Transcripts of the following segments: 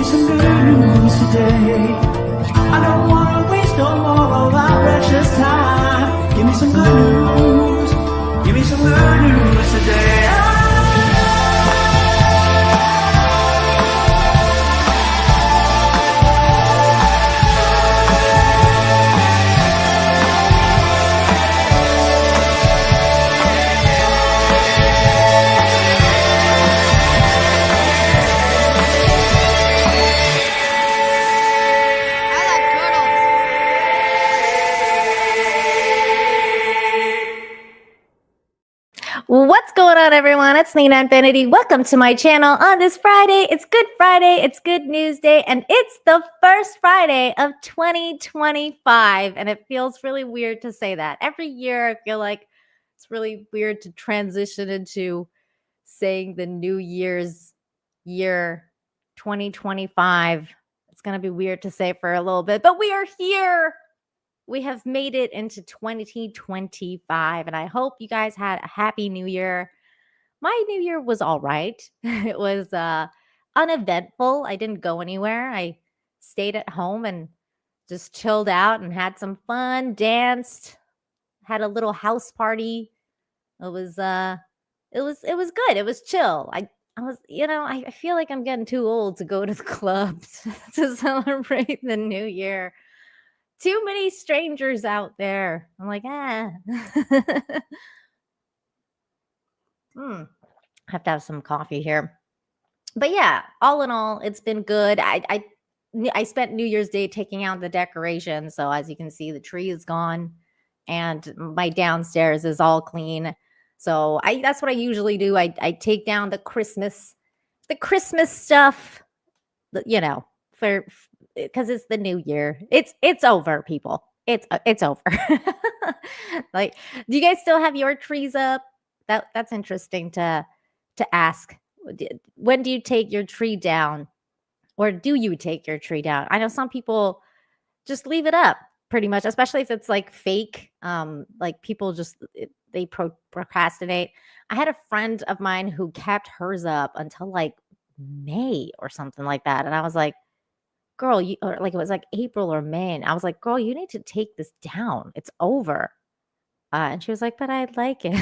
some good news today. I don't wanna waste no more of our precious time. Give me some good news. Give me some good news today. What's going on, everyone? It's Nina Infinity. Welcome to my channel on this Friday. It's Good Friday. It's Good News Day, and it's the first Friday of 2025. And it feels really weird to say that. Every year, I feel like it's really weird to transition into saying the New Year's year 2025. It's going to be weird to say for a little bit, but we are here. We have made it into 2025, and I hope you guys had a happy new year. My new year was all right. It was uneventful. I didn't go anywhere. I stayed at home and just chilled out and had some fun, danced, had a little house party. It was good. It was chill. I was, I feel like I'm getting too old to go to the clubs to celebrate the new year. Too many strangers out there. I'm like, I have to have some coffee here. But yeah, all in all, it's been good. I spent New Year's Day taking out the decorations. So as you can see, the tree is gone and my downstairs is all clean. So that's what I usually do. I take down the Christmas stuff, because it's the new year. It's over, people. It's over. Like, do you guys still have your trees up? That's interesting to ask. When do you take your tree down, or do you take your tree down? I know some people just leave it up pretty much, especially if it's like fake. Like people just they procrastinate. I had a friend of mine who kept hers up until like May or something like that, and I was like, girl, it was like April or May. And I was like, girl, you need to take this down. It's over. And she was like, but I like it.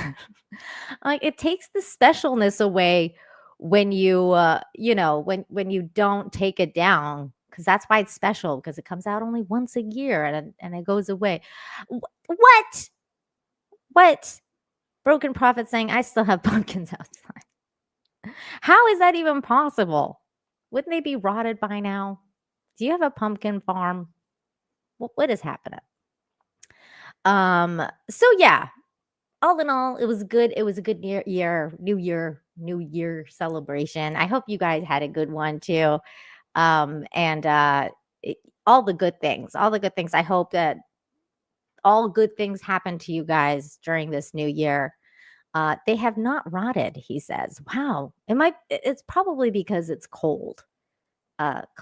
Like, it takes the specialness away when you, when you don't take it down, because that's why it's special, because it comes out only once a year and it goes away. What? Broken Prophet saying, I still have pumpkins outside. How is that even possible? Wouldn't they be rotted by now? Do you have a pumpkin farm? What is happening? So yeah, all in all, it was good. It was a good New Year celebration. I hope you guys had a good one too. All the good things. I hope that all good things happen to you guys during this new year. They have not rotted, he says. Wow. It's probably because it's cold.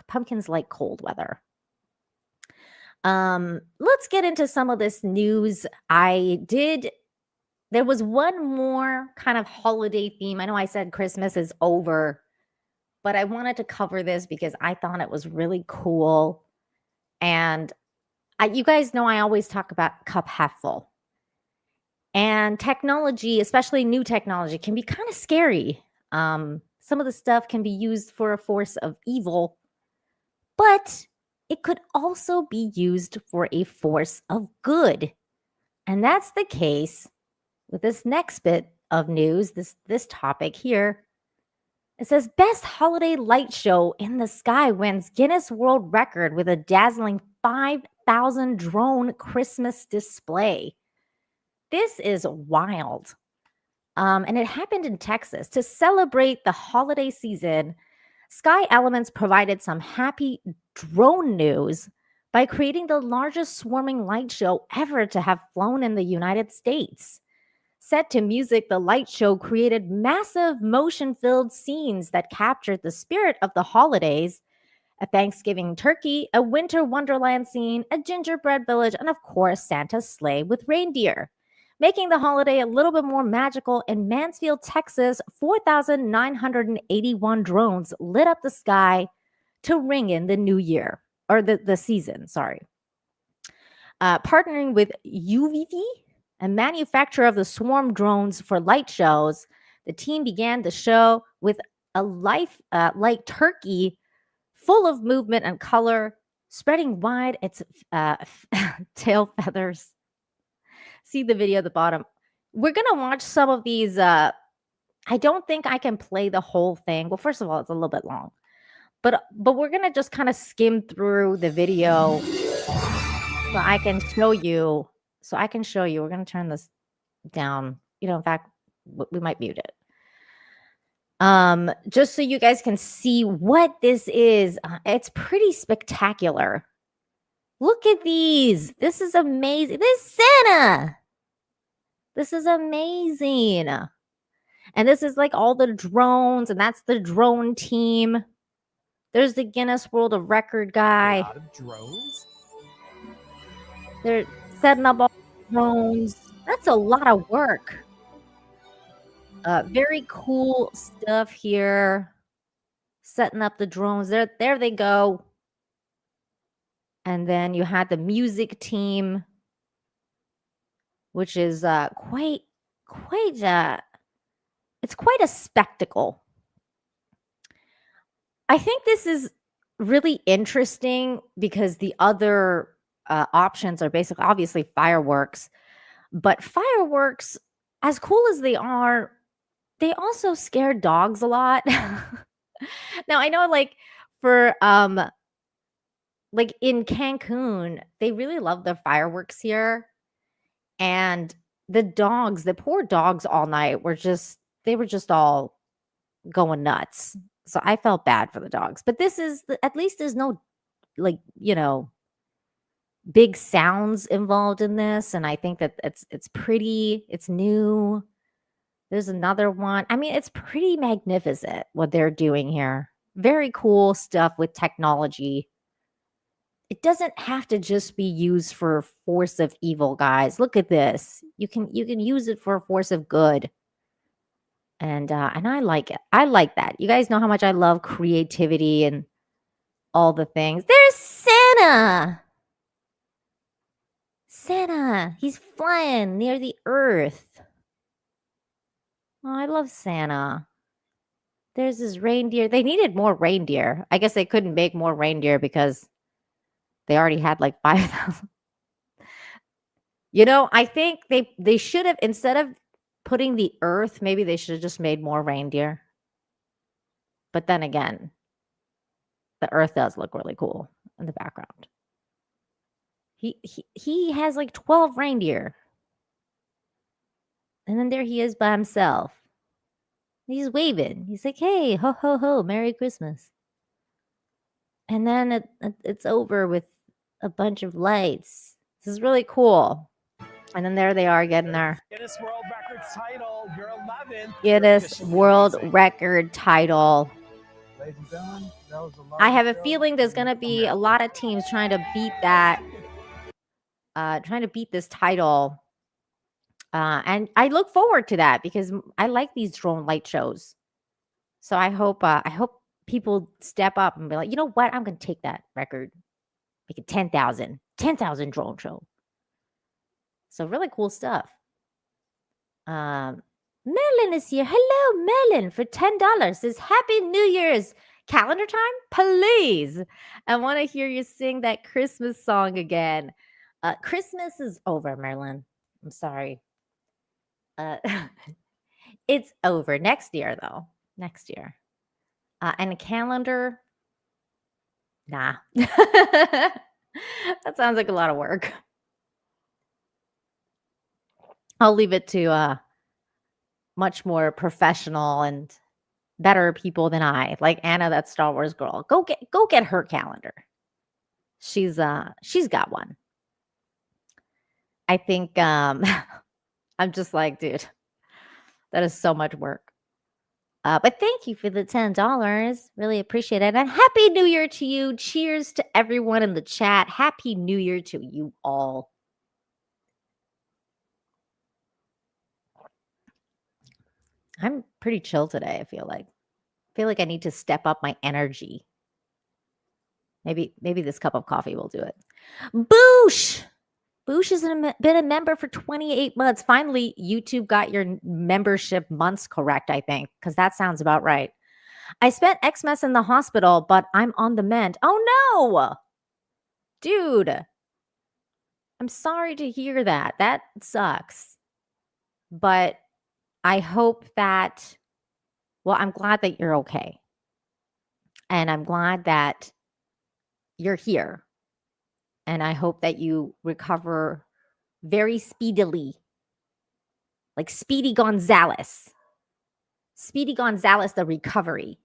Pumpkins like cold weather. Let's get into some of this news. There was one more kind of holiday theme. I know I said Christmas is over, but I wanted to cover this because I thought it was really cool. And you guys know I always talk about cup half full. And technology, especially new technology, can be kind of scary. Some of the stuff can be used for a force of evil, but it could also be used for a force of good. And that's the case with this next bit of news, this topic here. It says, best holiday light show in the sky wins Guinness World Record with a dazzling 5,000 drone Christmas display. This is wild. And it happened in Texas. To celebrate the holiday season, Sky Elements provided some happy drone news by creating the largest swarming light show ever to have flown in the United States. Set to music, the light show created massive motion-filled scenes that captured the spirit of the holidays: a Thanksgiving turkey, a winter wonderland scene, a gingerbread village, and of course, Santa's sleigh with reindeer. Making the holiday a little bit more magical, in Mansfield, Texas, 4,981 drones lit up the sky to ring in the new year or the season, sorry. Partnering with UVV, a manufacturer of the swarm drones for light shows, the team began the show with a life like turkey full of movement and color, spreading wide its tail feathers. See the video at the bottom. We're going to watch some of these. I don't think I can play the whole thing. Well, first of all, it's a little bit long. But we're going to just kind of skim through the video so I can show you. We're going to turn this down. In fact, we might mute it. Just so you guys can see what this is. It's pretty spectacular. Look at these. This is amazing. This is Santa. This is amazing. And this is like all the drones, and that's the drone team. There's the Guinness World of Record guy. A lot of drones? They're setting up all the drones. That's a lot of work. Very cool stuff here. Setting up the drones. There they go. And then you had the music team, which is quite it's quite a spectacle. I think this is really interesting because the other options are basically obviously fireworks, but fireworks, as cool as they are, they also scare dogs a lot. Now I know like for like in Cancun, they really love the fireworks here. And the poor dogs all night they were just all going nuts. So I felt bad for the dogs. But at least there's no like, big sounds involved in this. And I think that it's pretty, it's new. There's another one. I mean, it's pretty magnificent what they're doing here. Very cool stuff with technology. It doesn't have to just be used for force of evil, guys. Look at this. You can use it for a force of good. And I like it. I like that. You guys know how much I love creativity and all the things. There's Santa. Santa. He's flying near the earth. Oh, I love Santa. There's this reindeer. They needed more reindeer. I guess they couldn't make more reindeer because they already had like 5,000. I think they should have, instead of putting the earth, maybe they should have just made more reindeer. But then again, the earth does look really cool in the background. He has like 12 reindeer. And then there he is by himself. He's waving. He's like, hey, ho, ho, ho, Merry Christmas. And then it's over with a bunch of lights. This is really cool. And then there they are getting their Guinness World Records title. You're 11th. Guinness World Record title. Ladies and gentlemen, that was the I have a largest feeling there's going to be a lot of teams trying to beat that, trying to beat this title. And I look forward to that because I like these drone light shows. So I hope people step up and be like, you know what? I'm going to take that record, make it 10,000 drone show. So really cool stuff. Merlin is here. Hello, Merlin, for $10. Says Happy New Year's. Calendar time, please. I want to hear you sing that Christmas song again. Christmas is over, Merlin. I'm sorry. It's over. Next year, though. Next year. And a calendar? Nah. That sounds like a lot of work. I'll leave it to much more professional and better people than I, like Anna, that Star Wars girl. Go get her calendar. She's got one. I think I'm just like, dude, that is so much work. But thank you for the $10. Really appreciate it. And Happy New Year to you. Cheers to everyone in the chat. Happy New Year to you all. I'm pretty chill today, I feel like. I need to step up my energy. Maybe this cup of coffee will do it. Boosh! Boosh has been a member for 28 months. Finally, YouTube got your membership months correct, I think, because that sounds about right. I spent Xmas in the hospital, but I'm on the mend. Oh no! Dude, I'm sorry to hear that. That sucks. But I hope that, well, I'm glad that you're okay. And I'm glad that you're here. And I hope that you recover very speedily. Like Speedy Gonzalez. Speedy Gonzalez, the recovery.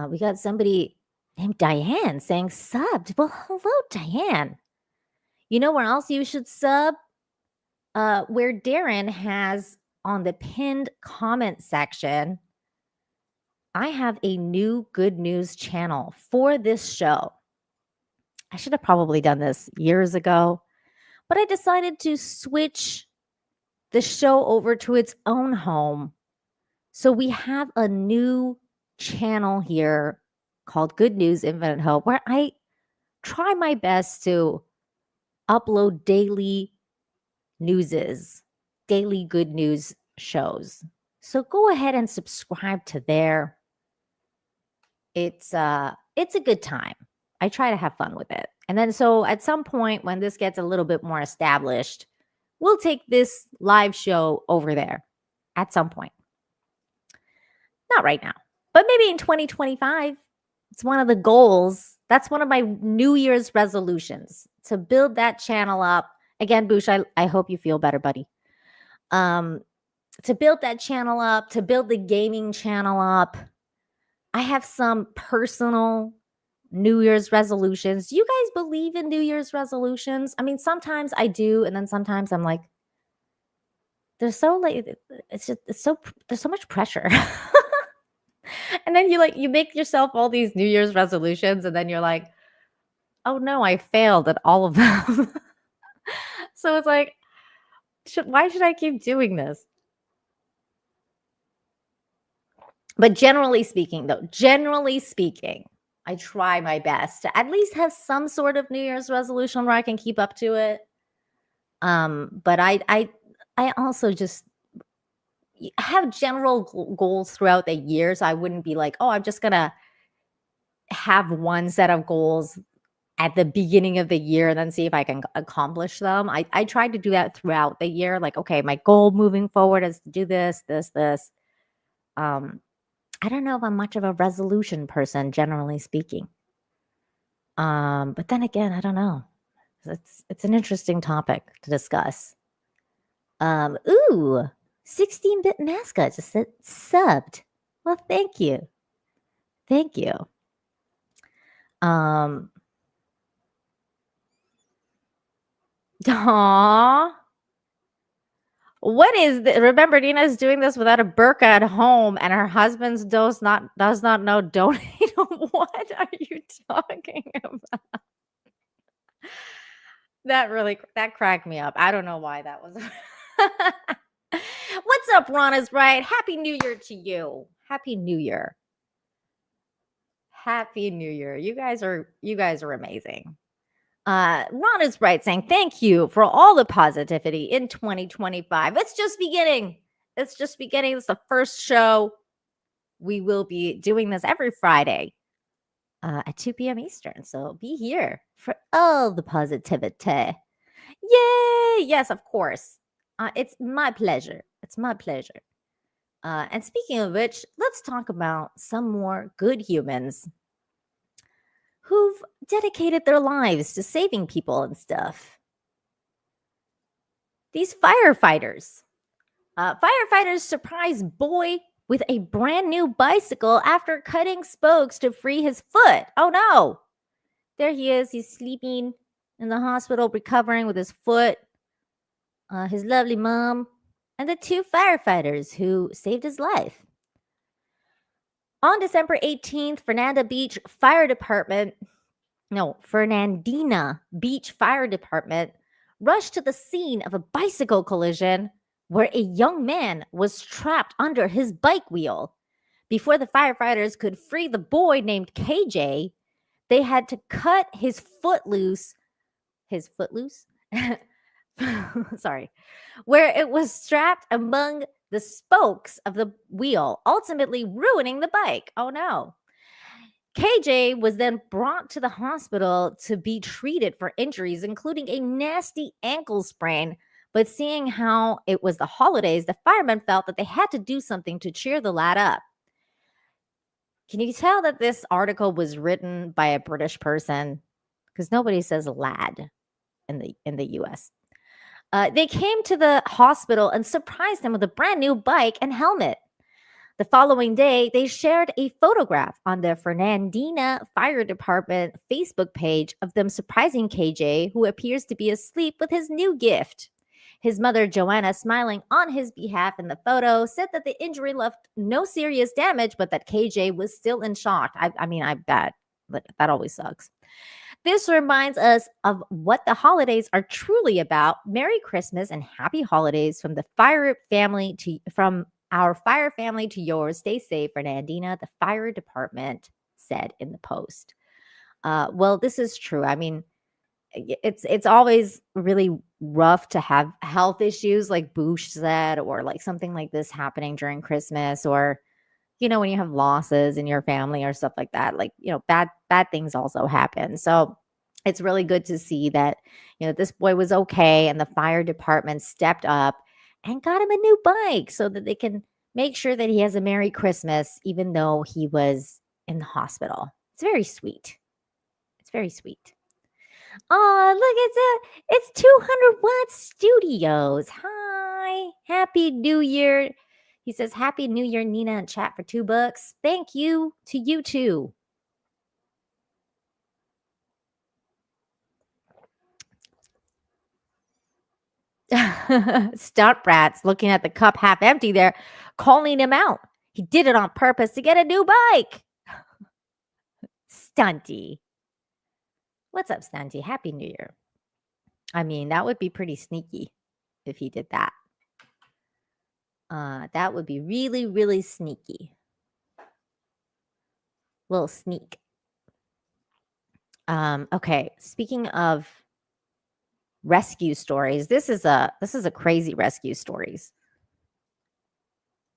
We got somebody named Diane saying subbed. Well, hello, Diane. You know where else you should sub? Where Darren has on the pinned comment section, I have a new good news channel for this show. I should have probably done this years ago, but I decided to switch the show over to its own home. So we have a new channel here called Good News Infinite Hope, where I try my best to upload daily daily good news shows. So go ahead and subscribe to there. It's a good time. I try to have fun with it. And then so at some point when this gets a little bit more established, we'll take this live show over there at some point. Not right now, but maybe in 2025. It's one of the goals. That's one of my New Year's resolutions, to build that channel up. Again, Boosh, I hope you feel better, buddy. To build that channel up, to build the gaming channel up. I have some personal New Year's resolutions. Do you guys believe in New Year's resolutions? I mean, sometimes I do, and then sometimes I'm like, there's so much pressure. And then you make yourself all these New Year's resolutions, and then you're like, oh no, I failed at all of them. So it's like, why should I keep doing this? But generally speaking, I try my best to at least have some sort of New Year's resolution where I can keep up to it. But I also just have general goals throughout the year. So I wouldn't be like, oh, I'm just going to have one set of goals at the beginning of the year and then see if I can accomplish them. I try to do that throughout the year. Like, okay, my goal moving forward is to do this. I don't know if I'm much of a resolution person, generally speaking. But then again, I don't know. It's an interesting topic to discuss. 16-bit mascot just said subbed. Well, thank you. Aww. What is this? Remember, Nina's doing this without a burqa at home, and her husband does not know donate. What are you talking about? That cracked me up. I don't know why that was. What's up, Ron is right. Happy New Year to you. Happy New Year. Happy New Year. You guys are amazing. Ron is right, saying thank you for all the positivity in 2025. It's just beginning. It's the first show. We will be doing this every Friday at 2 p.m. Eastern. So be here for all the positivity. Yay! Yes, of course. It's my pleasure. And speaking of which, let's talk about some more good humans who've dedicated their lives to saving people and stuff. These firefighters. Firefighters surprise boy with a brand new bicycle after cutting spokes to free his foot. Oh no. There he is. He's sleeping in the hospital, recovering with his foot. His lovely mom and the two firefighters who saved his life. On December 18th, Fernandina Beach Fire Department rushed to the scene of a bicycle collision where a young man was trapped under his bike wheel. Before the firefighters could free the boy named KJ, they had to cut his foot loose, sorry, where it was strapped among the spokes of the wheel, ultimately ruining the bike. Oh no. KJ was then brought to the hospital to be treated for injuries, including a nasty ankle sprain. But seeing how it was the holidays, the firemen felt that they had to do something to cheer the lad up. Can you tell that this article was written by a British person? Because nobody says lad in the US. They came to the hospital and surprised him with a brand new bike and helmet. The following day, they shared a photograph on the Fernandina Fire Department Facebook page of them surprising KJ, who appears to be asleep, with his new gift. His mother, Joanna, smiling on his behalf in the photo, said that the injury left no serious damage, but that KJ was still in shock. I mean, I bet, but that always sucks. This reminds us of what the holidays are truly about. Merry Christmas and happy holidays from our fire family to yours. Stay safe, Fernandina, the fire department said in the post. Well, this is true. I mean, it's always really rough to have health issues like Boosh said, or like something like this happening during Christmas, or when you have losses in your family or stuff like that. Like, bad things also happen. So it's really good to see that this boy was okay, and the fire department stepped up and got him a new bike so that they can make sure that he has a Merry Christmas, even though he was in the hospital. It's very sweet. It's very sweet. Oh, look, it's 200 Watt Studios. Hi. Happy New Year. He says, Happy New Year, Nina, in chat for $2. Thank you to you too. Stunt brats looking at the cup half empty there, calling him out. He did it on purpose to get a new bike. Stunty. What's up, Stunty? Happy New Year. I mean, that would be pretty sneaky if he did that. That would be really, really sneaky. Little sneak. Okay, speaking of rescue stories, this is a crazy rescue stories.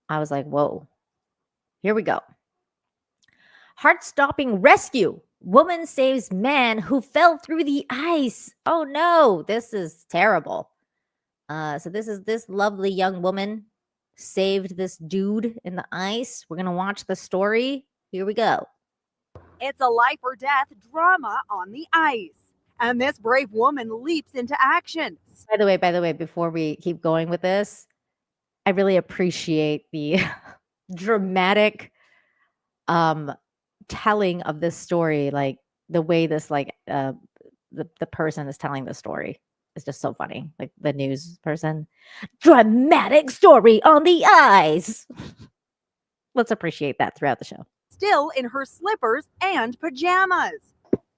I was like, whoa, here we go. Heart-stopping rescue. Woman saves man who fell through the ice. Oh no, this is terrible. So this lovely young woman saved this dude in the ice. We're gonna watch the story. Here we go. It's a life or death drama on the ice, and this brave woman leaps into action. By the way, before we keep going with this, I really appreciate the dramatic telling of this story, like the way this the person is telling the story is just so funny. Like the news person, dramatic story on the ice. Let's appreciate that throughout the show. Still in her slippers and pajamas.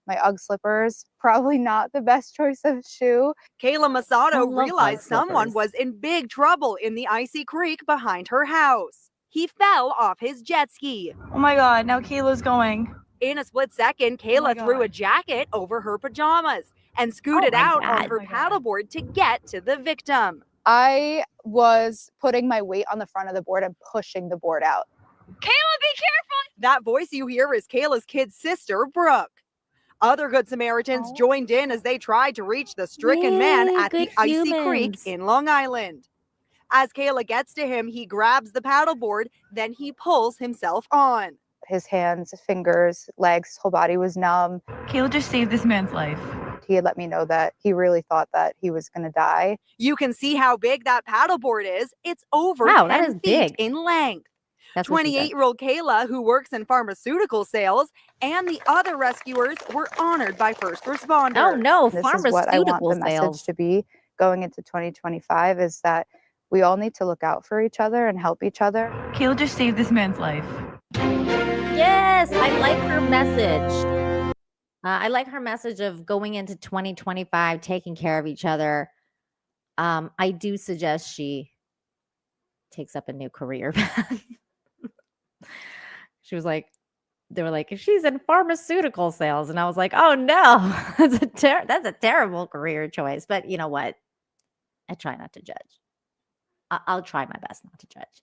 My UGG slippers, probably not the best choice of shoe. Kayla Masato love realized UGG someone slippers. was in big trouble in the icy creek behind her house. He fell off his jet ski. Oh my God, now Kayla's going. In a split second, Kayla threw a jacket over her pajamas and scooted my out God. on her paddleboard to get to the victim. I was putting my weight on the front of the board and pushing the board out. Kayla, be careful! That voice you hear is Kayla's kid sister, Brooke. Other Good Samaritans joined in as they tried to reach the stricken man Yay, at the good icy creek humans. in Long Island. As Kayla gets to him, he grabs the paddleboard, then he pulls himself on. His hands, fingers, legs, his whole body was numb. Kayla just saved this man's life. He had let me know that he really thought that he was going to die. You can see how big that paddleboard is. It's over Wow, 10 that is feet big. in length. That's what she said. 28-year-old Kayla, who works in pharmaceutical sales, and the other rescuers were honored by first responders. Oh no, This is what I want pharmaceutical the message sales. to be going into 2025 is that we all need to look out for each other and help each other. Kayla just saved this man's life. Yes, I like her message. I like her message of going into 2025, taking care of each other. I do suggest she takes up a new career. She was like, they were like, she's in pharmaceutical sales. And I was like, oh no, that's a terrible career choice. But you know what? I try not to judge. I'll try my best not to judge.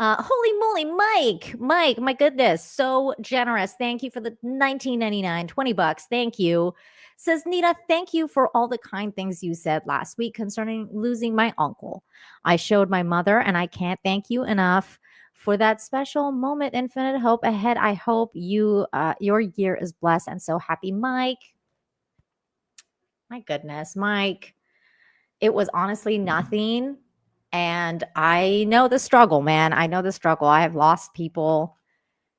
Holy moly, Mike, my goodness, so generous. Thank you for the $19.99, $20. Thank you. Says Nita, thank you for all the kind things you said last week concerning losing my uncle. I showed my mother, and I can't thank you enough for that special moment. Infinite hope ahead. I hope you your year is blessed and so happy, Mike. My goodness, Mike. It was honestly nothing. And I know the struggle, man. I know the struggle. I have lost people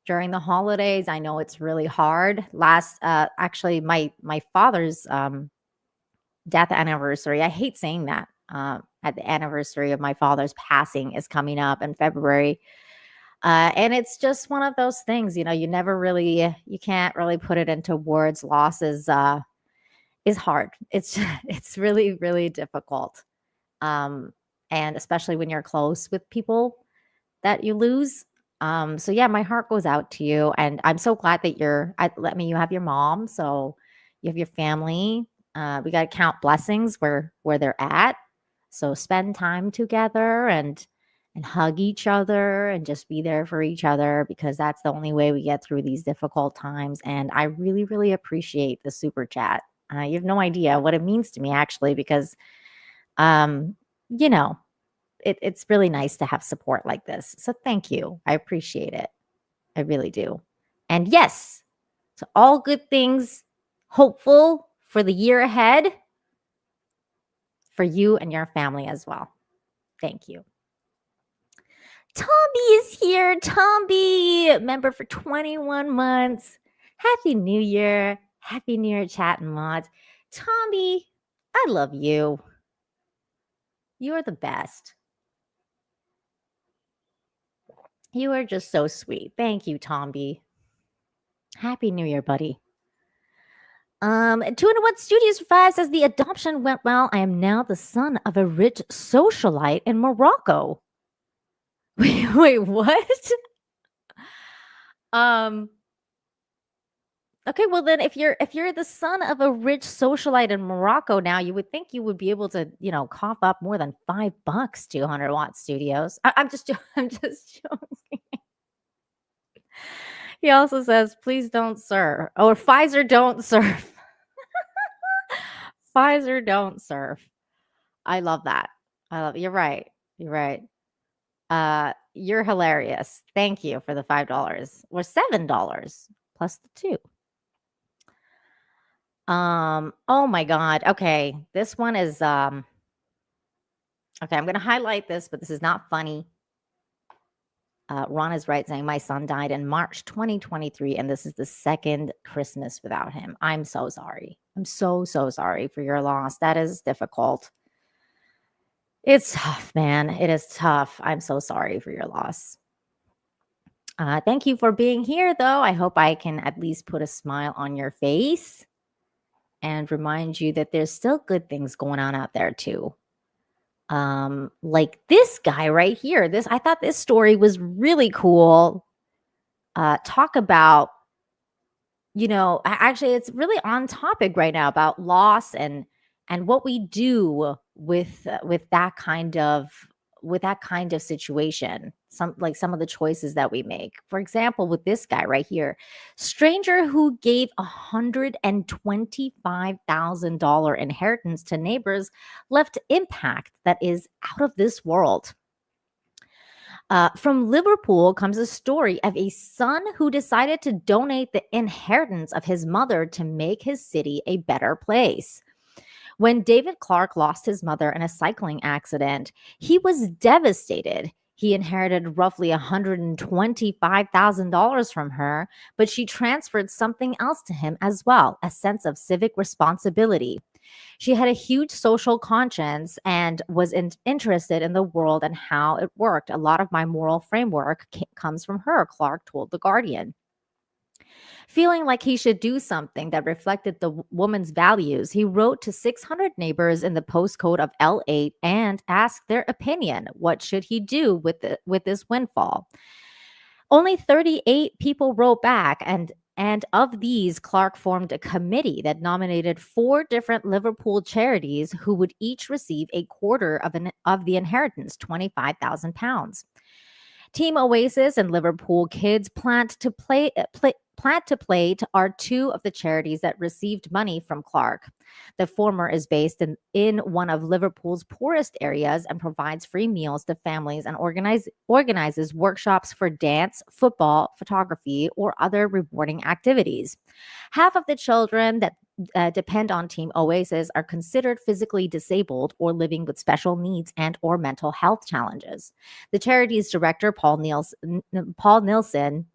during the holidays. I know it's really hard. Actually, my father's death anniversary. I hate saying that. At the anniversary of my father's passing is coming up in February. And it's just one of those things, you can't really put it into words. Loss is hard. It's really, really difficult. And especially when you're close with people that you lose. So yeah, my heart goes out to you, and I'm so glad that you have your mom, so you have your family. We got to count blessings where they're at. So spend time together and hug each other and just be there for each other, because that's the only way we get through these difficult times. And I really, really appreciate the super chat. You have no idea what it means to me, actually, because it's really nice to have support like this. So thank you. I appreciate it. I really do. And yes, to all good things, hopeful for the year ahead for you and your family as well. Thank you. Tomby is here. Tomby, member for 21 months. Happy New Year. Happy New Year, chat and mods. Tomby, I love you. You're the best. You are just so sweet. Thank you, Tomby. Happy New Year, buddy. 201 Studios for 5 says the adoption went well. I am now the son of a rich socialite in Morocco. Wait, what? Okay, well then if you're the son of a rich socialite in Morocco now, you would think you would be able to, cough up more than $5, 200-watt studios. I'm just joking. He also says, please don't serve. Or Pfizer don't serve. Pfizer don't serve. I love that. You're right. You're right. You're hilarious. Thank you for the $5 or $7 plus the 2. Oh my God. Okay. This one is, okay. I'm going to highlight this, but this is not funny. Ron is right, saying my son died in March 2023, and this is the second Christmas without him. I'm so sorry. I'm so sorry for your loss. That is difficult. It's tough, man. It is tough. I'm so sorry for your loss. Thank you for being here, though. I hope I can at least put a smile on your face and remind you that there's still good things going on out there, too. Like this guy right here. I thought this story was really cool. Talk about, actually it's really on topic right now about loss and what we do with that kind of situation. Some of the choices that we make. For example, with this guy right here, stranger who gave $125,000 inheritance to neighbors left impact that is out of this world. From Liverpool comes a story of a son who decided to donate the inheritance of his mother to make his city a better place. When David Clark lost his mother in a cycling accident, he was devastated. He inherited roughly $125,000 from her, but she transferred something else to him as well, a sense of civic responsibility. She had a huge social conscience and was interested in the world and how it worked. A lot of my moral framework comes from her, Clark told The Guardian. Feeling like he should do something that reflected the woman's values, he wrote to 600 neighbors in the postcode of L8 and asked their opinion. What should he do with this windfall? Only 38 people wrote back, and of these, Clark formed a committee that nominated 4 different Liverpool charities who would each receive a quarter of the inheritance, £25,000. Team Oasis and Liverpool Kids Plant to Plate are 2 of the charities that received money from Clark. The former is based in one of Liverpool's poorest areas and provides free meals to families and organizes workshops for dance, football, photography, or other rewarding activities. Half of the children that depend on Team Oasis are considered physically disabled or living with special needs and or mental health challenges. The charity's director, Paul Nielsen,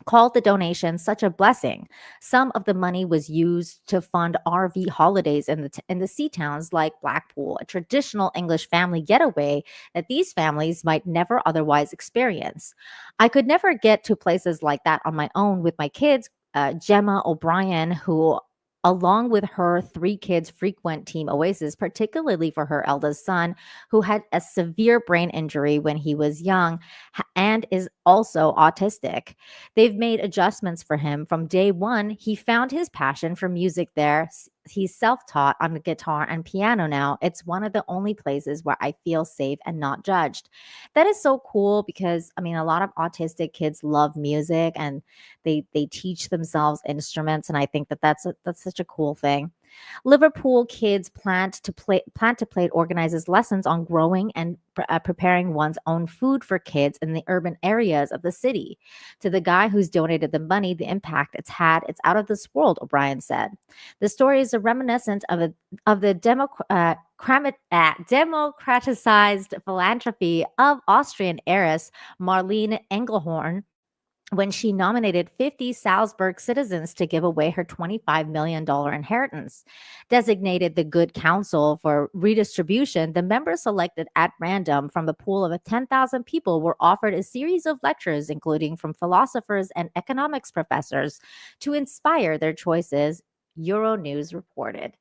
called the donation such a blessing. Some of the money was used to fund RV holidays in the sea towns like Blackpool, a traditional English family getaway that these families might never otherwise experience. I could never get to places like that on my own with my kids. Gemma O'Brien, who along with her 3 kids frequent Team Oasis, particularly for her eldest son, who had a severe brain injury when he was young and is also autistic. They've made adjustments for him. From day one, he found his passion for music there. He's self-taught on the guitar and piano now. It's one of the only places where I feel safe and not judged. That is so cool because, I mean, a lot of autistic kids love music and they teach themselves instruments, and I think that's such a cool thing. Liverpool Kids Plant to Plate organizes lessons on growing and preparing one's own food for kids in the urban areas of the city. To the guy who's donated the money, the impact it's had, it's out of this world, O'Brien said. The story is a reminiscent of the democratized philanthropy of Austrian heiress Marlene Engelhorn when she nominated 50 Salzburg citizens to give away her $25 million inheritance. Designated the Good Council for redistribution, the members selected at random from the pool of 10,000 people were offered a series of lectures, including from philosophers and economics professors, to inspire their choices, Euronews reported.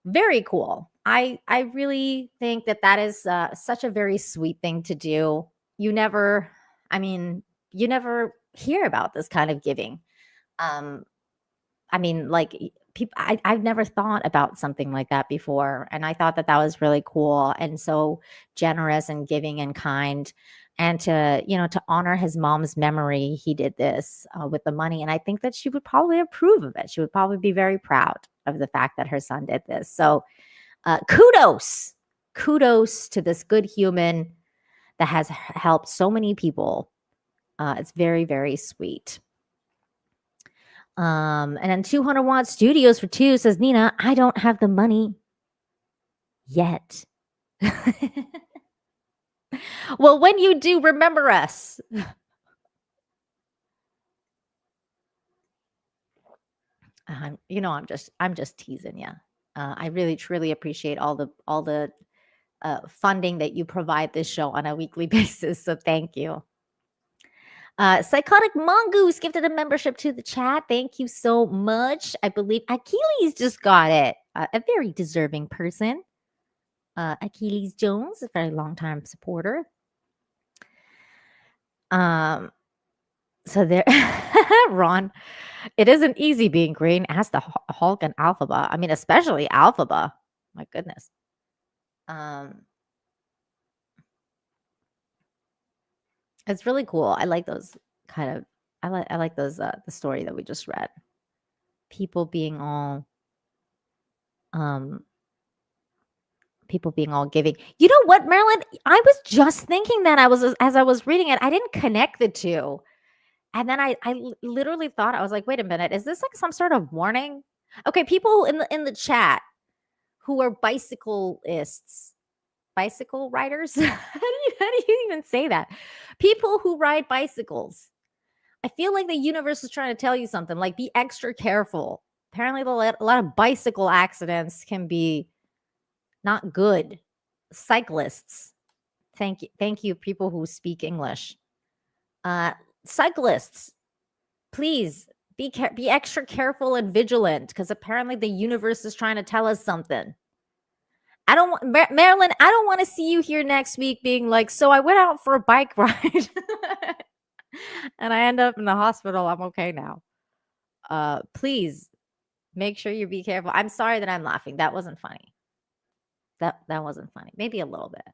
Very cool. I really think that is such a very sweet thing to do. You never hear about this kind of giving. I've never thought about something like that before, and I thought that was really cool and so generous and giving and kind. And to honor his mom's memory, he did this with the money, and I think that she would probably approve of it. She would probably be very proud of the fact that her son did this. So, kudos to this good human that has helped so many people. It's very, very sweet. And then 200 Watt Studios for 2 says, Nina, I don't have the money yet. Well, when you do, remember us. I'm just teasing you. I really, truly appreciate all the funding that you provide this show on a weekly basis. So thank you. Psychotic Mongoose gifted a membership to the chat. Thank you so much. I believe Achilles just got it. A very deserving person. Achilles Jones, a very long-time supporter. So there, Ron, it isn't easy being green. Ask the Hulk and Alphaba. I mean, especially Alphaba. My goodness. It's really cool. I like those kind of. I like those the story that we just read. People being all giving. You know what, Marilyn? I was just thinking that as I was reading it, I didn't connect the two. And then I literally thought, I was like, wait a minute, is this like some sort of warning? Okay, people in the chat who are bicyclists, bicycle riders. How do you even say that? People who ride bicycles. I feel like the universe is trying to tell you something, like be extra careful. Apparently a lot of bicycle accidents can be not good. Cyclists. Thank you, people who speak English. Cyclists, please be extra careful and vigilant, because apparently the universe is trying to tell us something. Marilyn, I don't want to see you here next week being like, so I went out for a bike ride. and I end up in the hospital, I'm okay now. Please make sure you be careful. I'm sorry that I'm laughing. That wasn't funny. That wasn't funny. Maybe a little bit.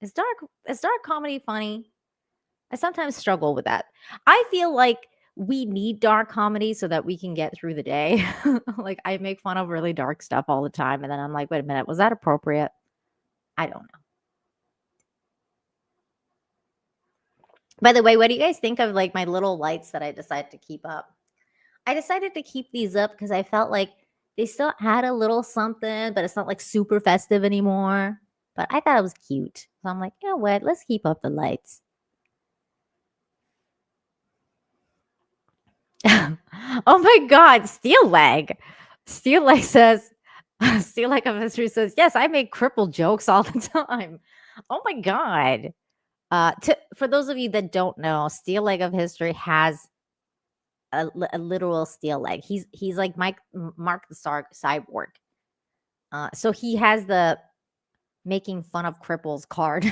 Is dark comedy funny? I sometimes struggle with that. I feel like we need dark comedy so that we can get through the day. Like I make fun of really dark stuff all the time, and then I'm like, wait a minute, was that appropriate? I don't know. By the way, what do you guys think of like my little lights that I decided to keep up? I decided to keep these up because I felt like they still had a little something, but it's not like super festive anymore. But I thought it was cute. So I'm like, you know what? Let's keep up the lights. Oh my God, Steel Leg. Steel Leg says, Steel Leg of History says, yes, I make crippled jokes all the time. Oh my God. For those of you that don't know, Steel Leg of History has a literal steel leg. He's like Mark the Cyborg. So he has the making fun of cripples card.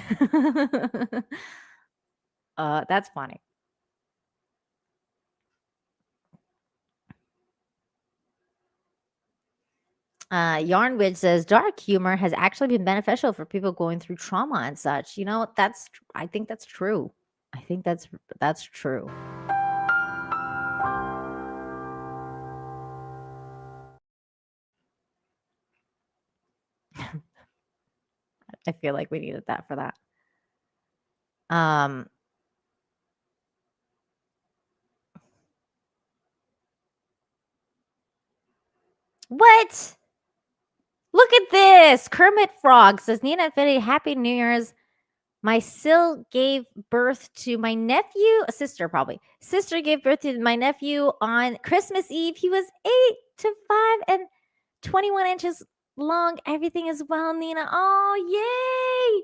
That's funny. Yarnwidge says dark humor has actually been beneficial for people going through trauma and such. You know, I think that's true. I think that's true. I feel like we needed that for that. What? Look at this. Kermit Frog says, Nina Infinity, Happy New Year's. My Sil gave birth to my nephew, a sister probably. Sister gave birth to my nephew on Christmas Eve. He was 8 to 5 and 21 inches long. Everything is well, Nina. Oh, yay.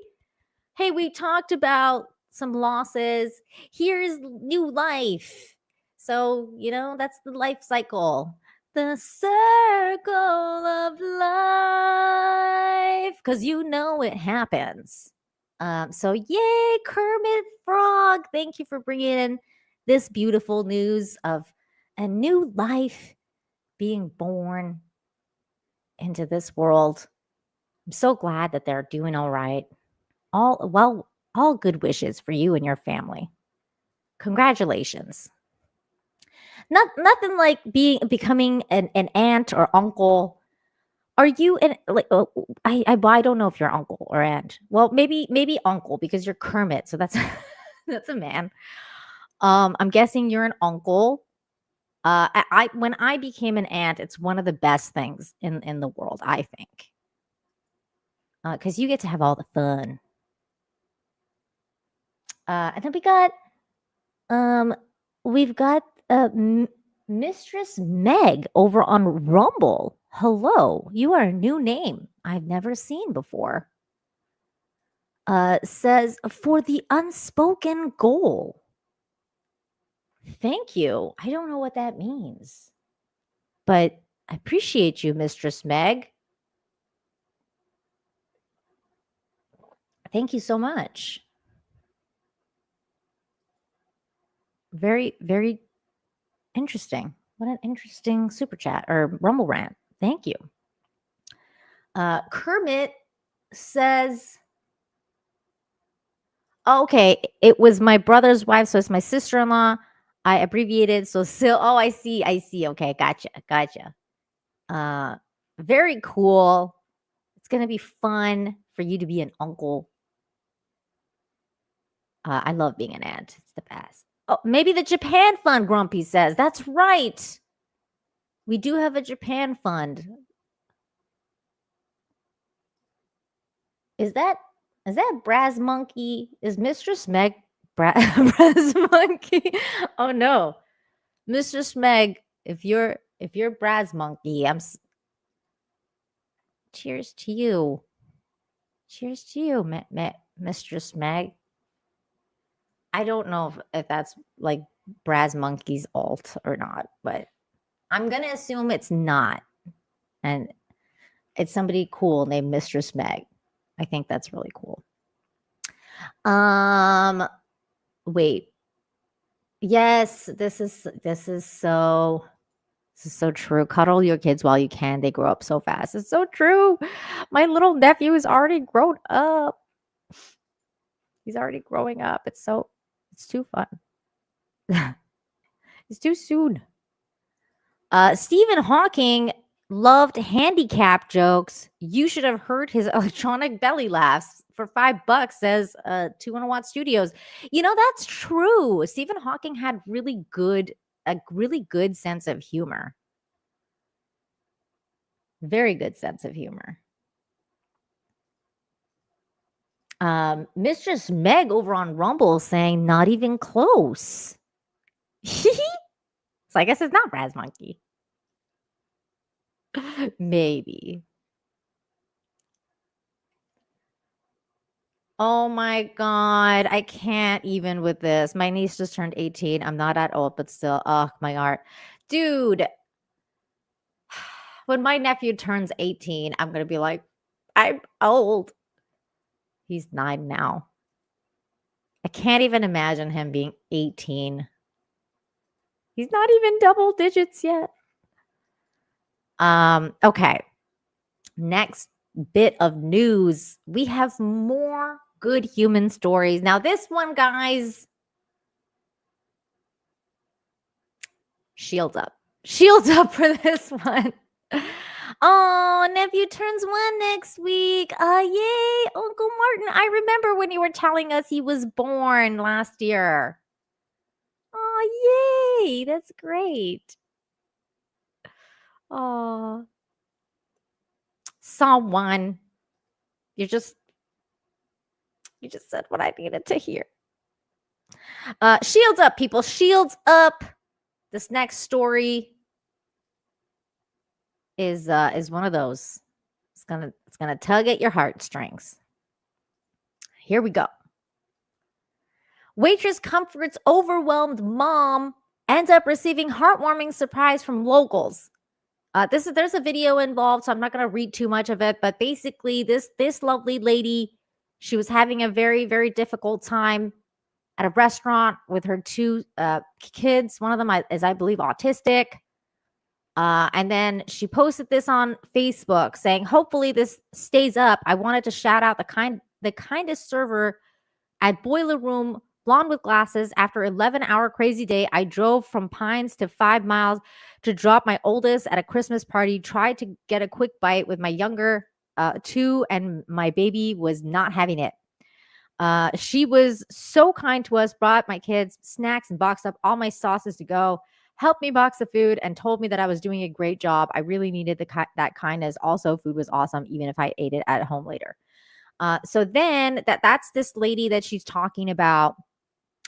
Hey, we talked about some losses. Here's new life. So, you know, that's the life cycle. The circle of life. Because you know it happens. So yay, Kermit Frog. Thank you for bringing in this beautiful news of a new life being born into this world. I'm so glad that they're doing all right. All good wishes for you and your family. Congratulations. Nothing like becoming an aunt or uncle. Are you I don't know if you're uncle or aunt. Well, maybe uncle because you're Kermit, so that's that's a man. I'm guessing you're an uncle. When I became an aunt, it's one of the best things in the world, I think. Because you get to have all the fun. And then we've got Mistress Meg over on Rumble. Hello, you are a new name I've never seen before. Says for the unspoken goal. Thank you. I don't know what that means, but I appreciate you, Mistress Meg. Thank you so much. Very, very interesting. What an interesting super chat or Rumble rant. Thank you. Kermit says, okay, it was my brother's wife, so it's my sister-in-law. I abbreviated, so Sil. Oh, I see. Okay, gotcha. Very cool. It's gonna be fun for you to be an uncle. I love being an aunt. It's the best. Oh, maybe the Japan fund, Grumpy says. That's right. We do have a Japan fund. Is that Braz Monkey? Is Mistress Meg Braz Monkey? Oh no. Mistress Meg, if you're Braz Monkey, cheers to you. Cheers to you, Mistress Meg. I don't know if that's like Braz Monkey's alt or not, but I'm gonna assume it's not. And it's somebody cool named Mistress Meg. I think that's really cool. Wait. Yes, this is so true. Cuddle your kids while you can. They grow up so fast. It's so true. My little nephew is already grown up. He's already growing up. It's too fun. It's too soon. Stephen Hawking loved handicap jokes. You should have heard his electronic belly laughs for $5, says 201 Studios. You know, that's true. Stephen Hawking had a really good sense of humor. Very good sense of humor. Mistress Meg over on Rumble saying not even close. So I guess it's not Raz Monkey. Maybe. Oh my God. I can't even with this. My niece just turned 18. I'm not that old, but still. Oh, my heart. Dude. When my nephew turns 18, I'm going to be like, I'm old. He's 9 now. I can't even imagine him being 18. He's not even double digits yet. Okay. Next bit of news. We have more good human stories. Now, this one, guys, shields up. Shields up for this one. Oh, nephew turns 1 next week. Yay, Uncle Martin. I remember when you were telling us he was born last year. Oh, yay. That's great. Oh. Psalm 1. You just said what I needed to hear. Shields up, people. Shields up. This next story is one of those. It's gonna tug at your heartstrings. Here we go. Waitress comforts overwhelmed mom, ends up receiving heartwarming surprise from locals. There's a video involved, so I'm not gonna read too much of it. But basically, this lovely lady, she was having a very, very difficult time at a restaurant with her 2 kids. One of them is, I believe, autistic. And then she posted this on Facebook saying, hopefully this stays up. I wanted to shout out the kindest server at Boiler Room, blonde with glasses. After 11-hour crazy day, I drove from Pines to 5 miles to drop my oldest at a Christmas party, tried to get a quick bite with my younger 2, and my baby was not having it. She was so kind to us, brought my kids snacks and boxed up all my sauces to go, helped me box the food, and told me that I was doing a great job. I really needed that kindness. Also, food was awesome, even if I ate it at home later. So then that's this lady that she's talking about.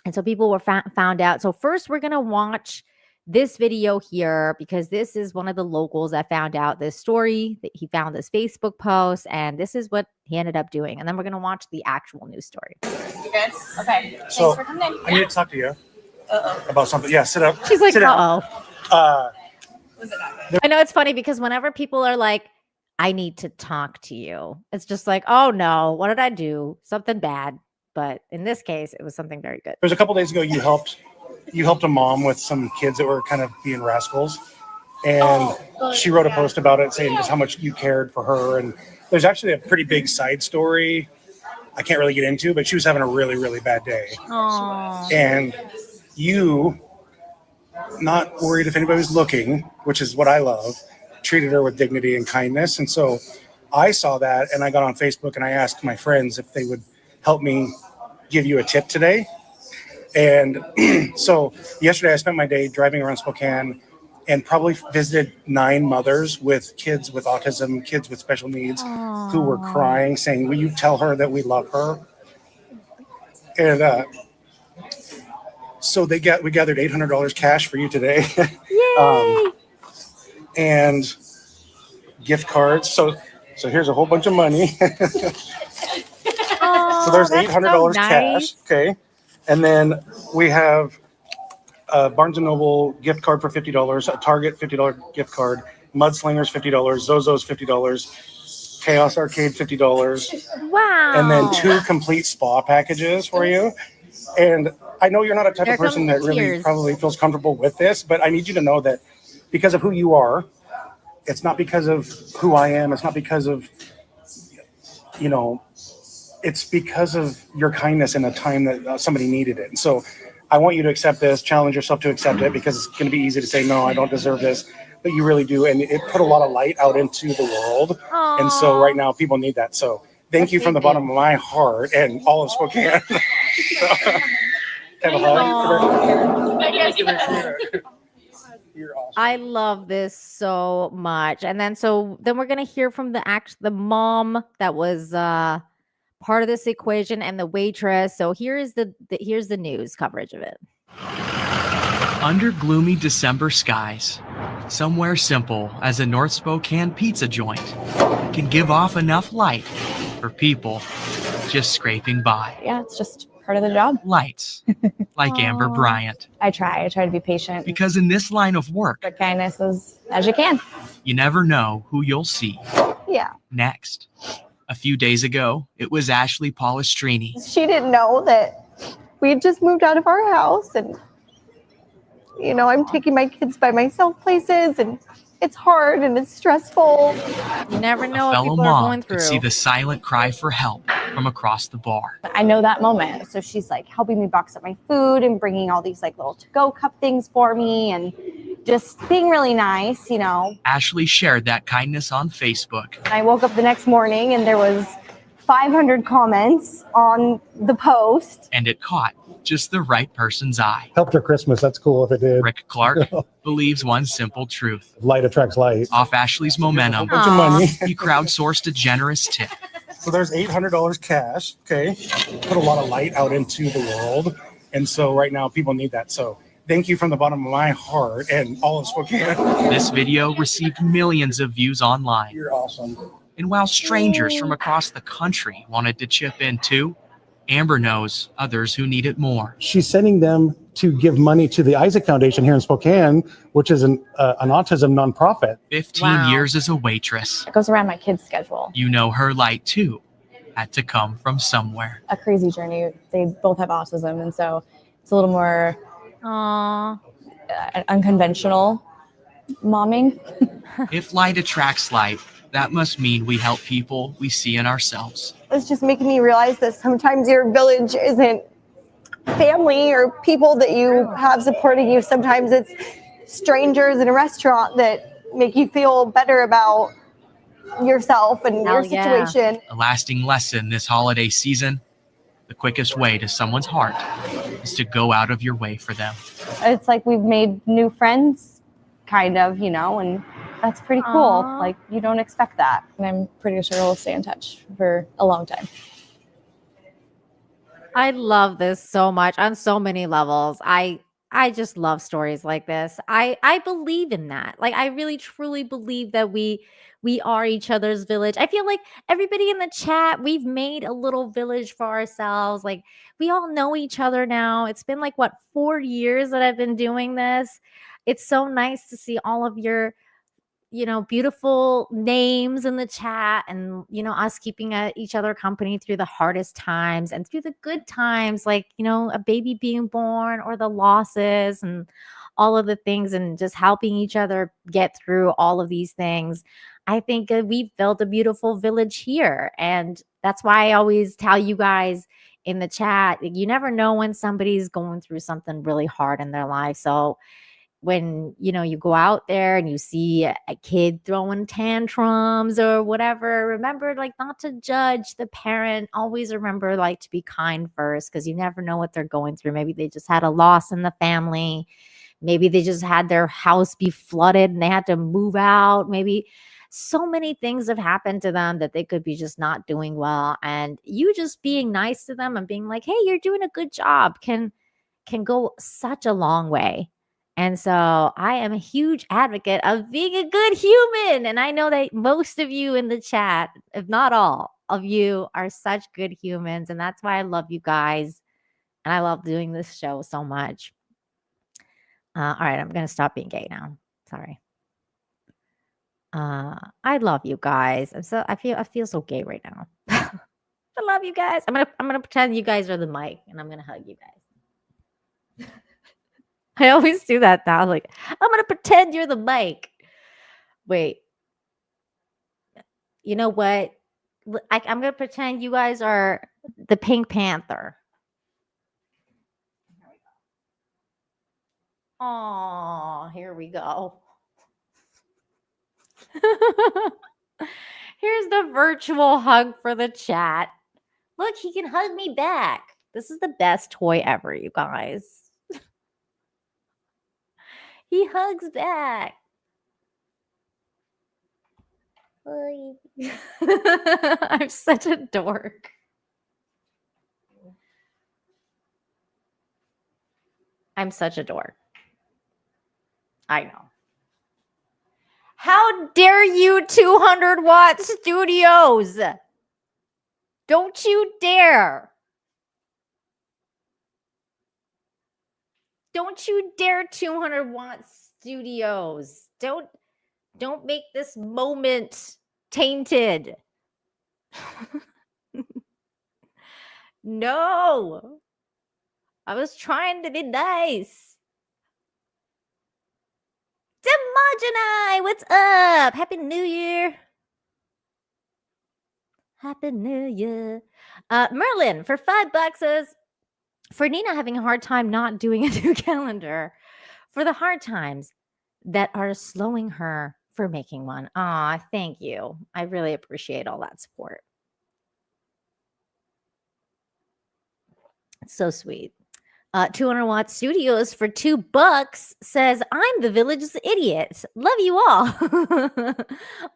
And so people were found out. So first we're going to watch this video here because this is one of the locals that found out this story. That he found this Facebook post, and this is what he ended up doing. And then we're going to watch the actual news story. You good? Okay. So, Thanks for coming in. I need to talk to you about something. Yeah, sit up. She's like, sit down. Was it not good? I know it's funny because whenever people are like, I need to talk to you, it's just like, oh no, what did I do? Something bad. But in this case, it was something very good. There's a couple days ago you helped a mom with some kids that were kind of being rascals, and she wrote a post about it saying just how much you cared for her. And there's actually a pretty big side story I can't really get into, but she was having a really, really bad day. Aww. And you, not worried if anybody was looking, which is what I love, treated her with dignity and kindness. And so I saw that, and I got on Facebook and I asked my friends if they would help me give you a tip today. And so yesterday I spent my day driving around Spokane and probably visited 9 mothers with kids with autism, kids with special needs, who were crying, saying, will you tell her that we love her? And so we gathered $800 cash for you today. Yay! And gift cards. So here's a whole bunch of money. So there's $800 cash. Okay. And then we have a Barnes & Noble gift card for $50, a Target $50 gift card, Mudslingers $50, Zozo's $50, Chaos Arcade $50. Wow. And then 2 complete spa packages for you. And I know you're not a type There of person comes that really tears. probably feels comfortable with this, but I need you to know that because of who you are, it's not because of who I am. It's not because of, you know, it's because of your kindness in a time that somebody needed it. And so I want you to accept this, challenge yourself to accept it, because it's going to be easy to say, no, I don't deserve this, but you really do. And it put a lot of light out into the world. And so right now people need that. So thank you from the bottom of my heart and all of Spokane. Have a hug. You're awesome. I love this so much. And then we're gonna hear from the mom that was part of this equation and the waitress. So here's the news coverage of it. Under gloomy December skies, somewhere simple as a North Spokane pizza joint can give off enough light for people just scraping by. Yeah, it's just part of the job. Lights, like Amber Bryant. I try to be patient. Because in this line of work, But kindness as you can. you never know who you'll see Yeah. next. A few days ago, it was Ashley Polistrini. She didn't know that we had just moved out of our house, and I'm taking my kids by myself places, and it's hard and it's stressful. You never A know what fellow people are going mom through. could see the silent cry for help from across the bar. I know that moment. So she's like helping me box up my food and bringing all these like little to-go cup things for me and just being really nice, Ashley shared that kindness on Facebook. I woke up the next morning and there was 500 comments on the post. And it caught just the right person's eye. Helped her Christmas. That's cool if it did. Rick Clark believes one simple truth. Light attracts light. Off Ashley's momentum, Bunch of money. he crowdsourced a generous tip. So there's $800 cash. Okay. Put a lot of light out into the world. And so right now people need that. So thank you from the bottom of my heart and all of Spokane. This video received millions of views online. You're awesome. And while strangers from across the country wanted to chip in too, Amber knows others who need it more. She's sending them to give money to the Isaac Foundation here in Spokane, which is an autism nonprofit. 15 years as a waitress. It goes around my kids' schedule. You know her light too had to come from somewhere. A crazy journey. They both have autism, and so it's a little more unconventional momming. If light attracts light, that must mean we help people we see in ourselves. It's just making me realize that sometimes your village isn't family or people that you have supporting you. Sometimes it's strangers in a restaurant that make you feel better about yourself and your situation. A lasting lesson this holiday season: the quickest way to someone's heart is to go out of your way for them. It's like we've made new friends, kind of, and that's pretty cool. Like, you don't expect that. And I'm pretty sure we'll stay in touch for a long time. I love this so much on so many levels. I just love stories like this. I believe in that. Like, I really truly believe that we are each other's village. I feel like everybody in the chat, we've made a little village for ourselves. Like, we all know each other now. It's been like 4 years that I've been doing this. It's so nice to see all of your beautiful names in the chat, and us keeping each other company through the hardest times and through the good times, like a baby being born or the losses and all of the things, and just helping each other get through all of these things. I think we've built a beautiful village here, and that's why I always tell you guys in the chat, you never know when somebody's going through something really hard in their life. So when you go out there and you see a kid throwing tantrums or whatever, remember not to judge the parent. Always remember to be kind first, because you never know what they're going through. Maybe they just had a loss in the family. Maybe they just had their house be flooded and they had to move out. Maybe so many things have happened to them that they could be just not doing well, and you just being nice to them and being like, hey, you're doing a good job can go such a long way. And so I am a huge advocate of being a good human. And I know that most of you in the chat, if not all of you, are such good humans. And that's why I love you guys. And I love doing this show so much. All right, I'm going to stop being gay now. Sorry. I love you guys. I feel so gay right now. I love you guys. I'm gonna pretend you guys are the mic and I'm gonna hug you guys. I always do that now. Like, I'm gonna pretend you're the mic. Wait. You know what? I'm gonna pretend you guys are the Pink Panther. Oh, here we go. Here's the virtual hug for the chat. Look, he can hug me back. This is the best toy ever, you guys. He hugs back. I'm such a dork. I'm such a dork. I know. How dare you, 200-watt studios? Don't you dare. Don't you dare, 200-watt studios. Don't make this moment tainted. No. I was trying to be nice. Demogenai, what's up? Happy New Year. Happy New Year. Merlin, for $5 for Nina having a hard time not doing a new calendar, for the hard times that are slowing her for making one. Aw, thank you. I really appreciate all that support. It's so sweet. 200-watt studios for $2 says, I'm the village's idiot. Love you all.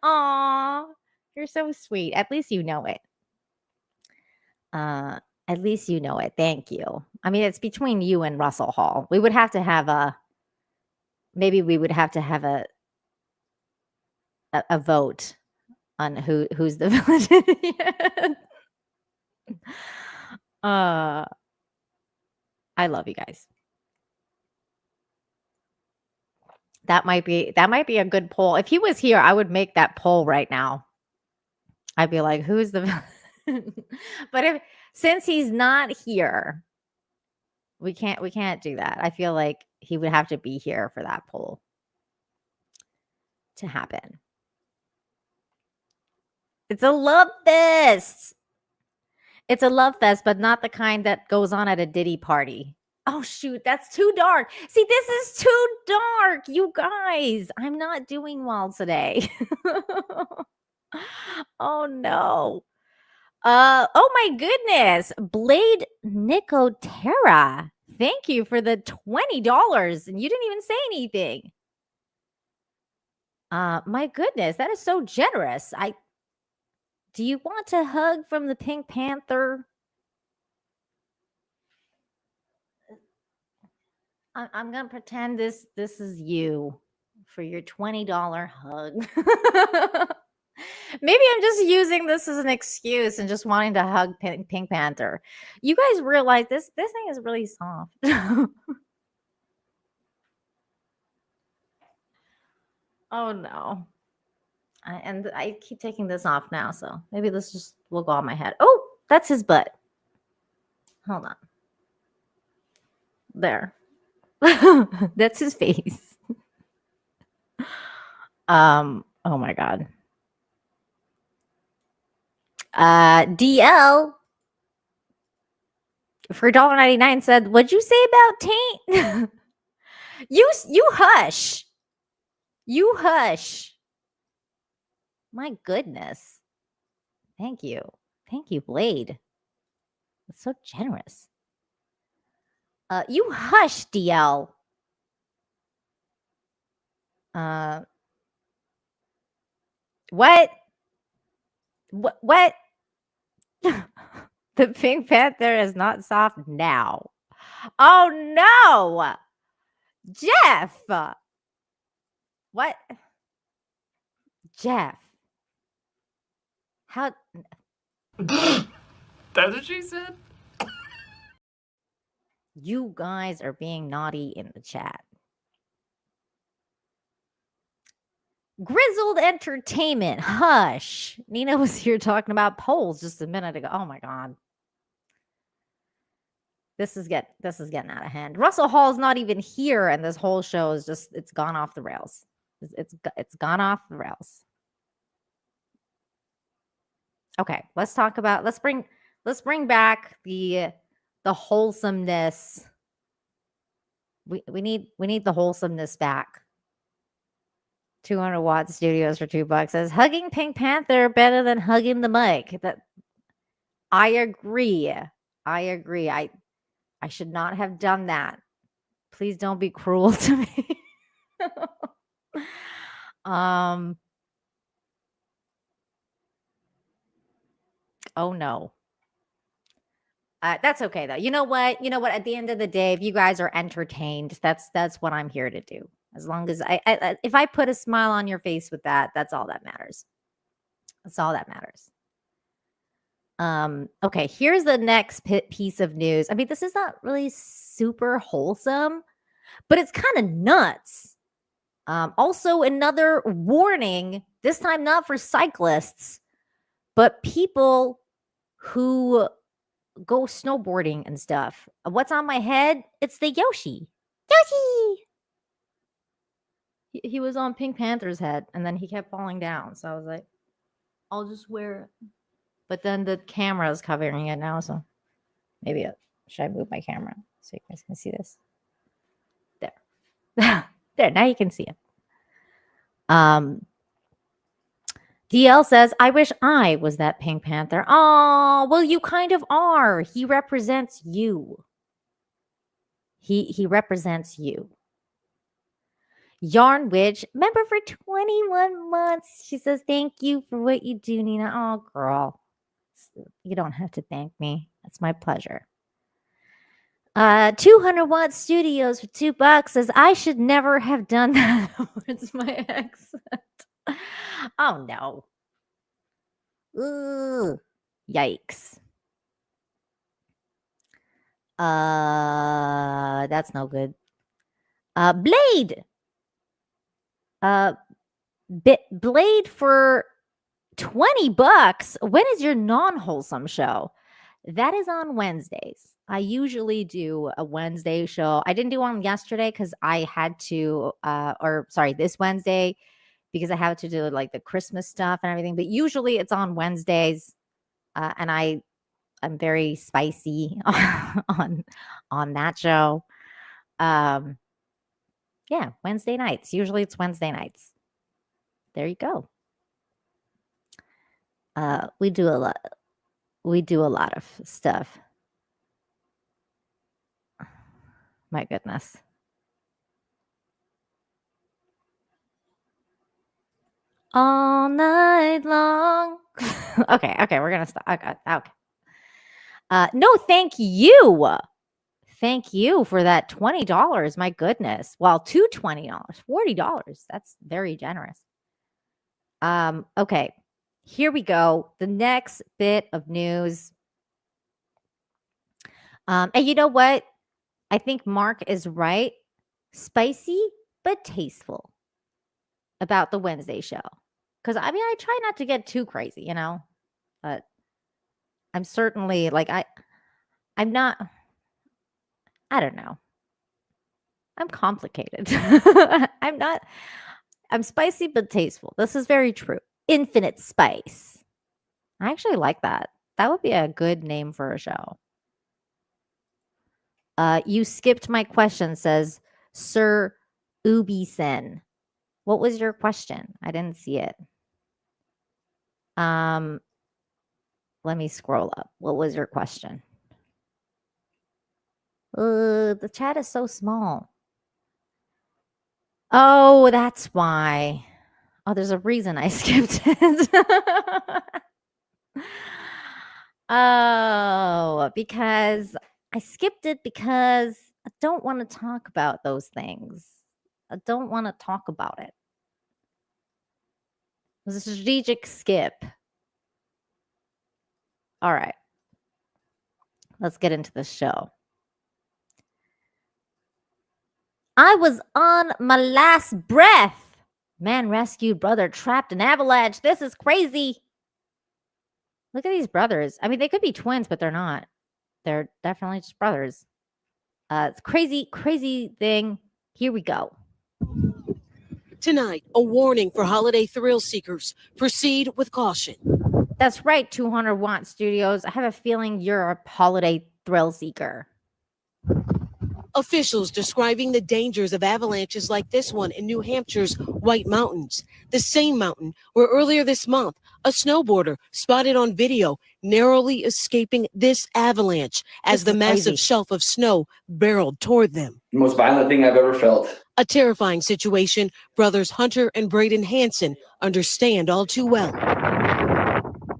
Aw, you're so sweet. At least you know it. At least you know it. Thank you. I mean, it's between you and Russell Hall. We would have to have maybe we would have to have a vote on who's the village idiot. I love you guys. That might be a good poll. If he was here, I would make that poll right now. I'd be like, who's the but since he's not here, we can't do that. I feel like he would have to be here for that poll to happen. It's a love fest. It's a love fest, but not the kind that goes on at a Diddy party. Oh, shoot. That's too dark. See, this is too dark. You guys, I'm not doing well today. Oh, no. Oh, my goodness. Blade Nicotera. Thank you for the $20. And you didn't even say anything. My goodness. That is so generous. Do you want a hug from the Pink Panther? I'm gonna pretend this is you for your $20 hug. Maybe I'm just using this as an excuse and just wanting to hug Pink Panther. You guys realize this thing is really soft. Oh no. And I keep taking this off now, so maybe this just will go on my head. Oh, that's his butt. Hold on. There. That's his face. Oh my God. DL for $1.99 said, what'd you say about taint? You hush. You hush. My goodness. Thank you. Thank you, Blade. That's so generous. You hush, DL. What? What? The Pink Panther is not soft now. Oh no! Jeff! What? Jeff. How? That's what she said? You guys are being naughty in the chat. Grizzled Entertainment. Hush. Nina was here talking about polls just a minute ago. Oh my God. This is getting out of hand. Russell Hall's not even here, and this whole show is just it's gone off the rails. It's gone off the rails. Okay, let's bring back the wholesomeness. We need the wholesomeness back. 200-watt studios for $2 says hugging Pink Panther better than hugging the mic. That I agree. I should not have done that. Please don't be cruel to me. Oh no. That's okay though. You know what? At the end of the day, if you guys are entertained, that's what I'm here to do. As long as if I put a smile on your face with that, that's all that matters. That's all that matters. Okay, here's the next piece of news. I mean, this is not really super wholesome, but it's kind of nuts. Also, another warning, this time not for cyclists, but people who go snowboarding and stuff. What's on my head? It's the Yoshi. Yoshi! He was on Pink Panther's head, and then he kept falling down. So I was like, I'll just wear it. But then the camera is covering it now, so maybe should I move my camera so you guys can see this? There. There, now you can see it. DL says, I wish I was that Pink Panther. Oh, well, you kind of are. He represents you. He represents you. Yarn Witch, member for 21 months. She says, thank you for what you do, Nina. Oh, girl. You don't have to thank me. It's my pleasure. 200-watt studios for $2 says, I should never have done that. It's my ex. Oh, no. Ooh, yikes. That's no good. Blade. Blade for $20. When is your non-wholesome show? That is on Wednesdays. I usually do a Wednesday show. I didn't do one yesterday because I had to, this Wednesday because I had to do like the Christmas stuff and everything. But usually it's on Wednesdays, and I'm very spicy on that show. Yeah, Wednesday nights. Usually it's Wednesday nights. There you go. We do a lot of stuff. My goodness. All night long. Okay, we're gonna stop. Okay. No, thank you. Thank you for that $20. My goodness. Well, $2 $20, $40. That's very generous. Okay. Here we go. The next bit of news. And you know what? I think Mark is right. Spicy, but tasteful about the Wednesday show. Because, I mean, I try not to get too crazy, but I'm certainly like, I'm not, I don't know. I'm complicated. I'm spicy, but tasteful. This is very true. Infinite spice. I actually like that. That would be a good name for a show. You skipped my question, says Sir Ubisen. What was your question? I didn't see it. Let me scroll up. What was your question? The chat is so small. Oh, that's why. Oh, there's a reason I skipped it. Oh, because I skipped it because I don't want to talk about those things. I don't want to talk about it. It was a strategic skip. All right. Let's get into the show. I was on my last breath. Man rescued brother trapped in avalanche. This is crazy. Look at these brothers. I mean, they could be twins, but they're not. They're definitely just brothers. It's crazy, crazy thing. Here we go. Tonight, a warning for holiday thrill seekers. Proceed with caution. That's right, 200 Watt Studios. I have a feeling you're a holiday thrill seeker. Officials describing the dangers of avalanches like this one in New Hampshire's White Mountains, the same mountain where earlier this month, a snowboarder spotted on video narrowly escaping this avalanche as the massive shelf of snow barreled toward them. The most violent thing I've ever felt. A terrifying situation brothers Hunter and Braden Hansen understand all too well.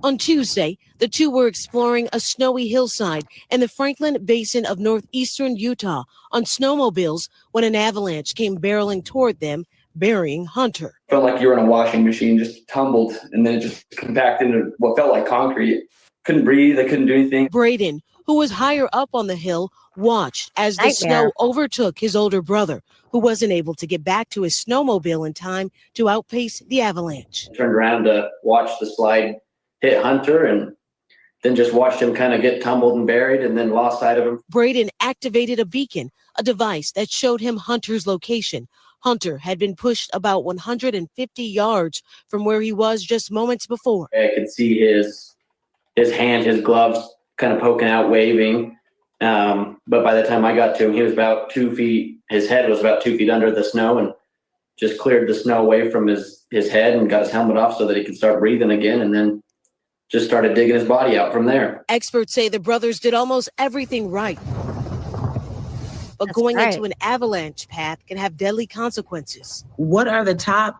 On Tuesday, the two were exploring a snowy hillside in the Franklin Basin of northeastern Utah on snowmobiles when an avalanche came barreling toward them, burying Hunter. Felt like you were in a washing machine, just tumbled, and then it just compacted into what felt like concrete. Couldn't breathe, I couldn't do anything. Braden, who was higher up on the hill, watched as the snow overtook his older brother, who wasn't able to get back to his snowmobile in time to outpace the avalanche. I turned around to watch the slide hit Hunter and then just watched him kind of get tumbled and buried and then lost sight of him. Braden activated a beacon, a device that showed him Hunter's location. Hunter had been pushed about 150 yards from where he was just moments before. I could see his hand, his gloves kind of poking out, waving. But by the time I got to him, he was about 2 feet. His head was about 2 feet under the snow and just cleared the snow away from his head and got his helmet off so that he could start breathing again, and then just started digging his body out from there. Experts say the brothers did almost everything right. But going into an avalanche path can have deadly consequences. What are the top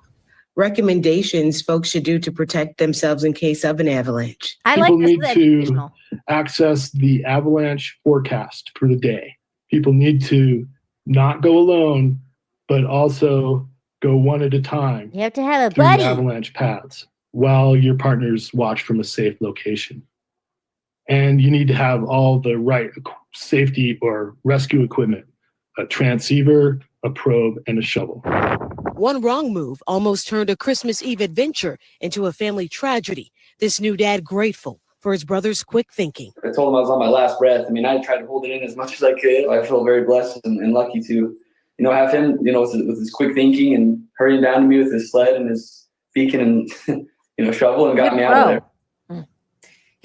recommendations folks should do to protect themselves in case of an avalanche? People need to access the avalanche forecast for the day. People need to not go alone, but also go one at a time. You have to have a through buddy. Avalanche paths while your partners watch from a safe location. And you need to have all the right safety or rescue equipment, a transceiver, a probe, and a shovel. One wrong move almost turned a Christmas Eve adventure into a family tragedy. This new dad grateful for his brother's quick thinking. I told him I was on my last breath. I mean, I tried to hold it in as much as I could. I feel very blessed and lucky to, have him, with his quick thinking and hurrying down to me with his sled and his beacon and, shovel and got me out of there.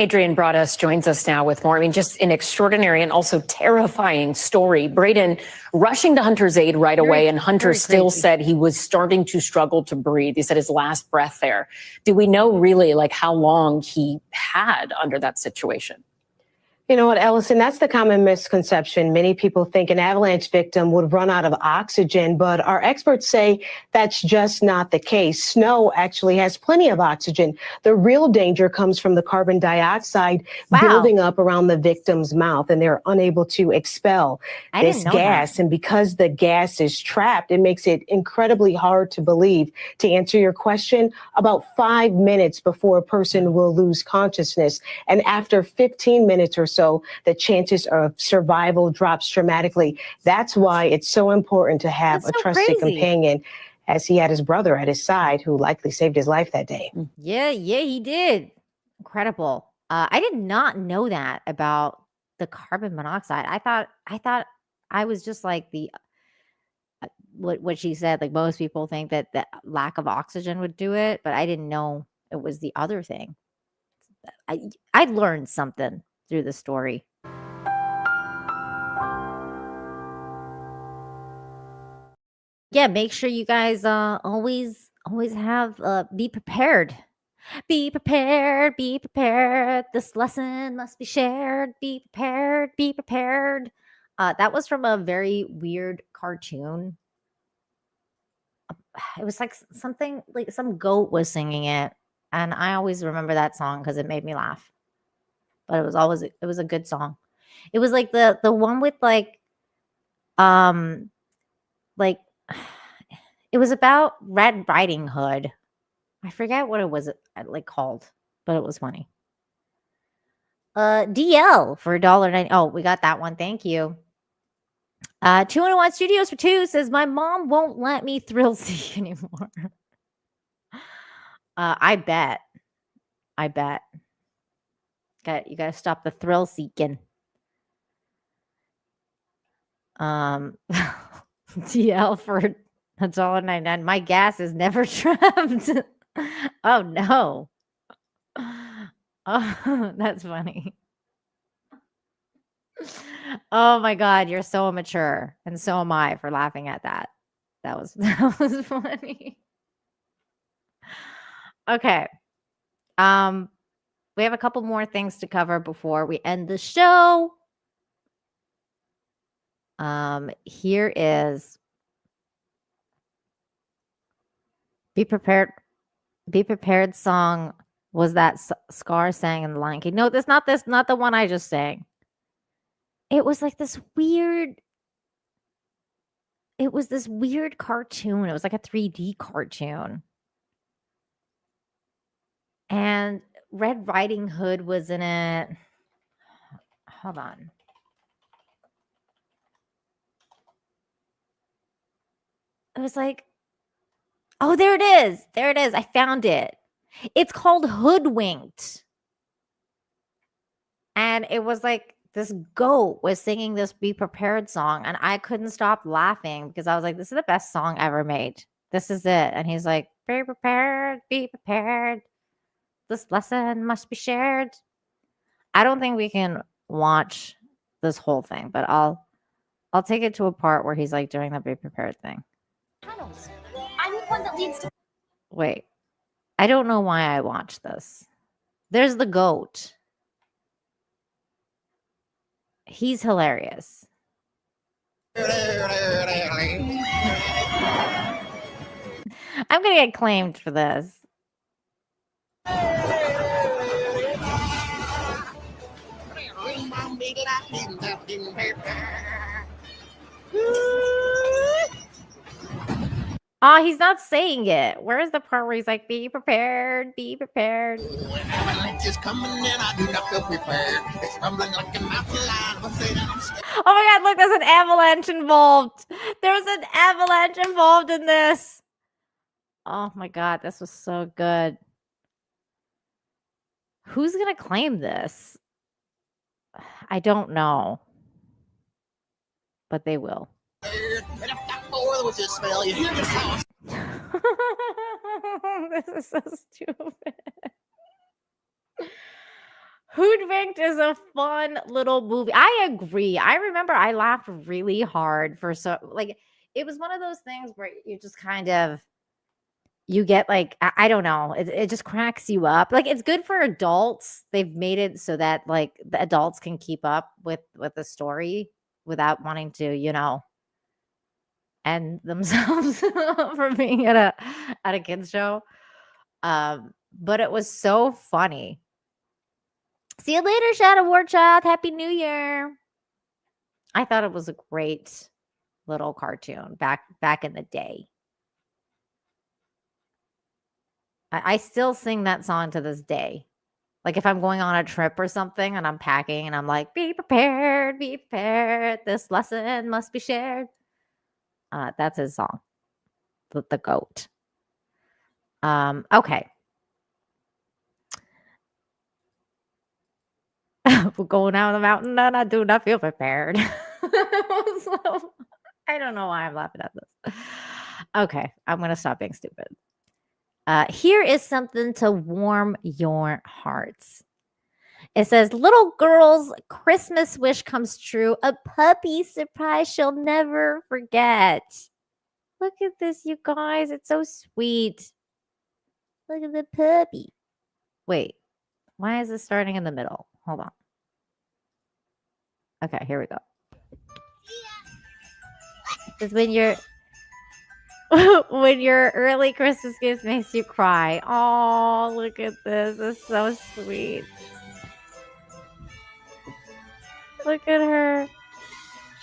Adrian joins us now with more. I mean, just an extraordinary and also terrifying story. Braden rushing to Hunter's aid right away, and Hunter still said he was starting to struggle to breathe. He said his last breath there. Do we know really how long he had under that situation? You know what, Ellison, that's the common misconception. Many people think an avalanche victim would run out of oxygen, but our experts say that's just not the case. Snow actually has plenty of oxygen. The real danger comes from the carbon dioxide building up around the victim's mouth, and they're unable to expel this gas. And because the gas is trapped, it makes it incredibly hard to believe. To answer your question, about 5 minutes before a person will lose consciousness. And after 15 minutes or so, the chances of survival drops dramatically. That's why it's so important to have a trusted companion, as he had his brother at his side who likely saved his life that day. Yeah, he did. Incredible. I did not know that about the carbon monoxide. I thought I was just like the what she said. Like most people think that the lack of oxygen would do it, but I didn't know it was the other thing. I learned something through the story. Yeah, make sure you guys always have be prepared. Be prepared, be prepared. This lesson must be shared. Be prepared, be prepared. That was from a very weird cartoon. It was like something like some goat was singing it, and I always remember that song because it made me laugh. But it was a good song. It was like the one with like it was about Red Riding Hood. I forget what it was called, but it was funny. DL for $1.90. Oh, we got that one. Thank you. 201 Studios for 2 says my mom won't let me thrill seek anymore. I bet. I bet. You gotta stop the thrill seeking. TL for $1.99. My gas is never trapped. Oh no. Oh, that's funny. Oh my God, you're so immature, and so am I for laughing at that. That was funny. Okay. We have a couple more things to cover before we end the show. Here is Be Prepared. Be Prepared song was that Scar sang in the Lion King. No, not the one I just sang. It was like this weird. It was this weird cartoon. It was like a 3D cartoon. And Red Riding Hood was in it. Hold on. It was like, oh, there it is. There it is. I found it. It's called Hoodwinked. And it was like this goat was singing this Be Prepared song. And I couldn't stop laughing because I was like, this is the best song ever made. This is it. And he's like, be prepared, be prepared. This lesson must be shared. I don't think we can watch this whole thing, but I'll take it to a part where he's like doing the Be Prepared thing. Tunnels. I need one that leads to. Wait, I don't know why I watched this. There's the goat. He's hilarious. I'm gonna get claimed for this. Oh, he's not saying it. Where is the part where he's like, be prepared, be prepared? Just coming in, I do not feel prepared. It's rumbling like a mountain lion. Oh my God, look, there's an avalanche involved. There's an avalanche involved in this. Oh my God, this was so good. Who's going to claim this? I don't know. But they will. This is so stupid. Hoodwinked is a fun little movie. I agree. I remember I laughed really hard for it was one of those things where you just kind of you get like I don't know, it just cracks you up. Like it's good for adults. They've made it so that like the adults can keep up with the story without wanting to, end themselves for being at a kids show. But it was so funny. See you later, Shadow War Child. Happy New Year. I thought it was a great little cartoon back in the day. I still sing that song to this day. Like if I'm going on a trip or something and I'm packing and I'm like, be prepared, be prepared. This lesson must be shared. That's his song. The goat. Okay. We're going down the mountain and I do not feel prepared. So, I don't know why I'm laughing at this. Okay, I'm going to stop being stupid. Here is something to warm your hearts. It says, little girl's Christmas wish comes true. A puppy surprise she'll never forget. Look at this, you guys. It's so sweet. Look at the puppy. Wait, why is this starting in the middle? Hold on. Okay, here we go. Because when your early Christmas gift makes you cry. Oh, look at this. It's so sweet. Look at her.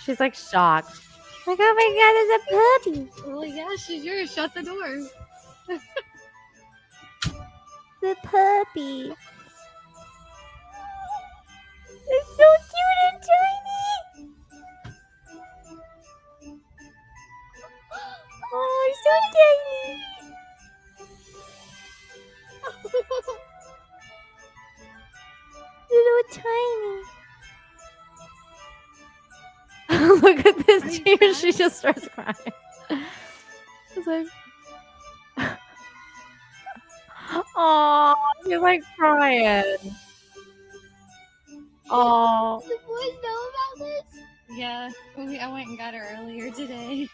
She's like shocked. Like, oh my God, there's a puppy. Oh yeah, she's yours. Shut the door. The puppy. It's so cute and tiny. Oh, it's so tiny. tiny. Look at this tear. She just starts crying. It's like, oh, you're like crying. Oh, The boys know about this? Yeah, I went and got her earlier today.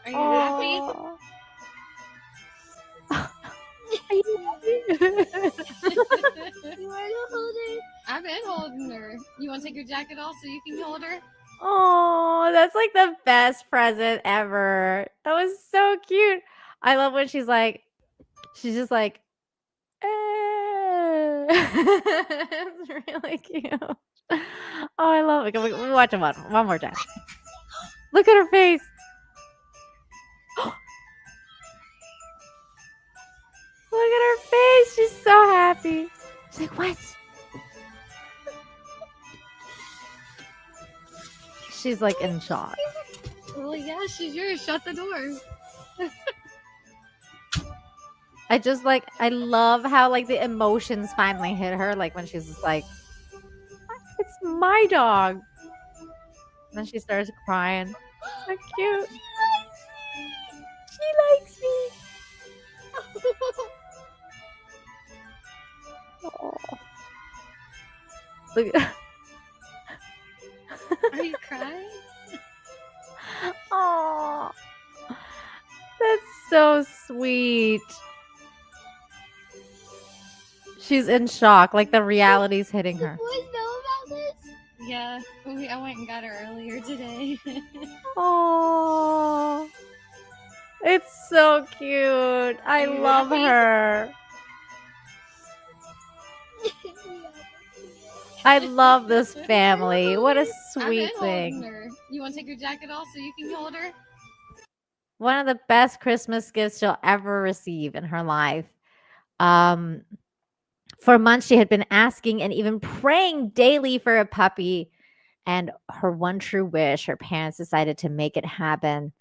Are you happy? Are you happy? You want to hold her? I've been holding her. You want to take your jacket off so you can hold her? Oh, that's like the best present ever. That was so cute. I love when she's just like, eh. It's really cute. Oh, I love it. Can we watch it one more time? Look at her face. Look at her face. She's so happy. She's like, what? She's like in shock. Well, yeah, she's yours. Shut the door. I love how like the emotions finally hit her. Like when she's just like, it's my dog. And then she starts crying. So cute. She likes me. Oh. Look at Are you crying? Oh, that's so sweet. She's in shock, like the reality's hitting her. Boys know about this? Yeah, I went and got her earlier today. Oh, it's so cute. I love her. I love this family. What a sweet thing. Her. You want to take your jacket off so you can hold her? One of the best Christmas gifts she'll ever receive in her life. For months, she had been asking and even praying daily for a puppy. And her one true wish, her parents decided to make it happen.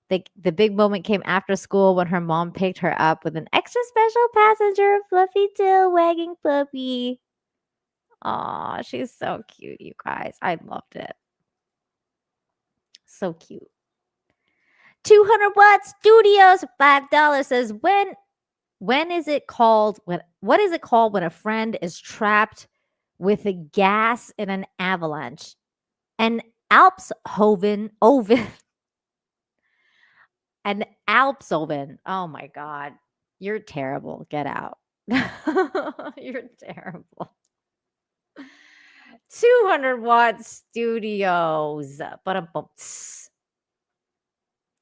The big moment came after school when her mom picked her up with an extra special passenger, a fluffy tail wagging puppy. Aw, she's so cute, you guys. I loved it. So cute. 200 Watt Studios, $5 says, when is it called? What is it called when a friend is trapped with a gas in an avalanche? An Alpshoven oven. An Alpsoven. Oh my God. You're terrible. Get out. You're terrible. 200 Watt Studios.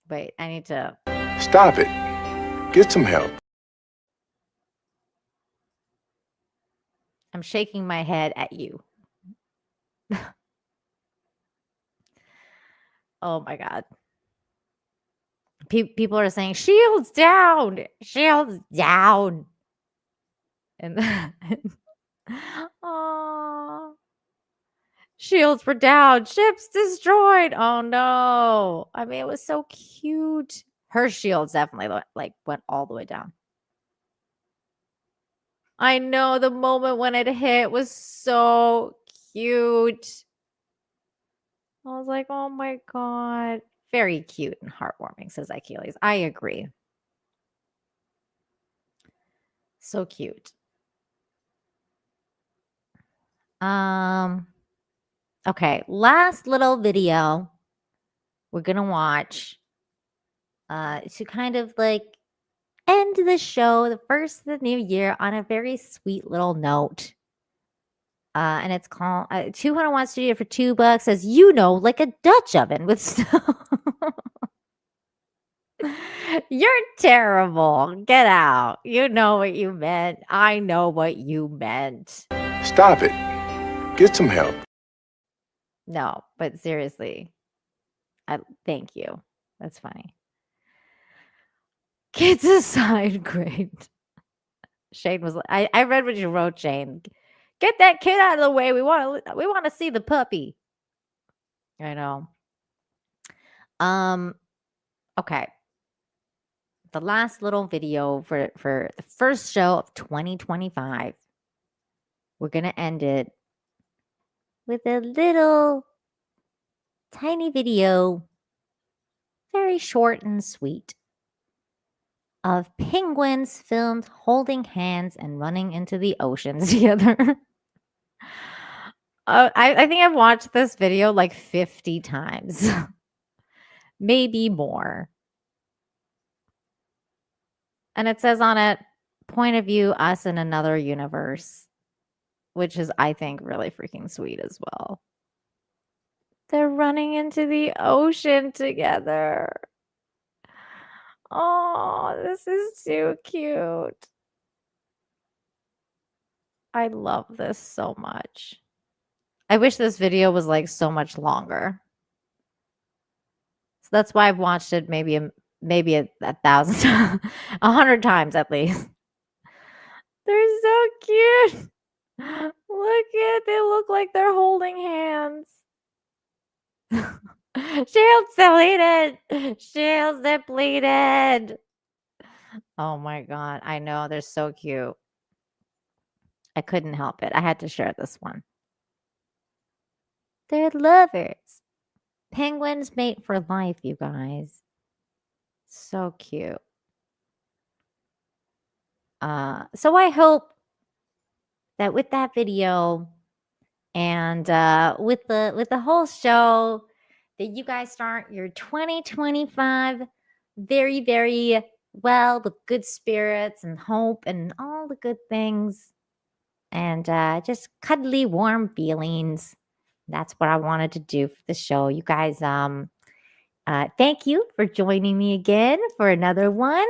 Wait, I need to. Stop it. Get some help. I'm shaking my head at you. Oh my God. People are saying, shields down. Shields down. And oh, shields were down. Ships destroyed. Oh no. I mean, it was so cute. Her shields definitely went all the way down. I know the moment when it hit was so cute. I was like, oh my God. Very cute and heartwarming, says Achilles. I agree. So cute. Okay, last little video we're gonna watch to kind of like end the show, the first of the new year, on a very sweet little note. And it's called 200 Watt Studio for $2, says, like a Dutch oven with snow. You're terrible. Get out. You know what you meant. I know what you meant. Stop it. Get some help. No, but seriously, thank you. That's funny. Kids aside, great. Shane was like, I read what you wrote, Shane. Get that kid out of the way. We want to see the puppy. I know. Okay. the last little video for the first show of 2025. We're going to end it with a little tiny video, very short and sweet, of penguins filmed holding hands and running into the ocean together. I think I've watched this video like 50 times, maybe more. And it says on it, point of view, us in another universe, which is, I think, really freaking sweet as well. They're running into the ocean together. Oh, this is too cute. I love this so much. I wish this video was like so much longer. So that's why I've watched it maybe a 1,000, 100 times at least. They're so cute. They look like they're holding hands. Shields depleted. Shields depleted. Oh my God. I know. They're so cute. I couldn't help it. I had to share this one. They're lovers. Penguins mate for life, you guys. So cute. So I hope that with that video and with the whole show, that you guys start your 2025 very, very well, with good spirits and hope and all the good things, and just cuddly, warm feelings. That's what I wanted to do for the show. You guys, thank you for joining me again for another one.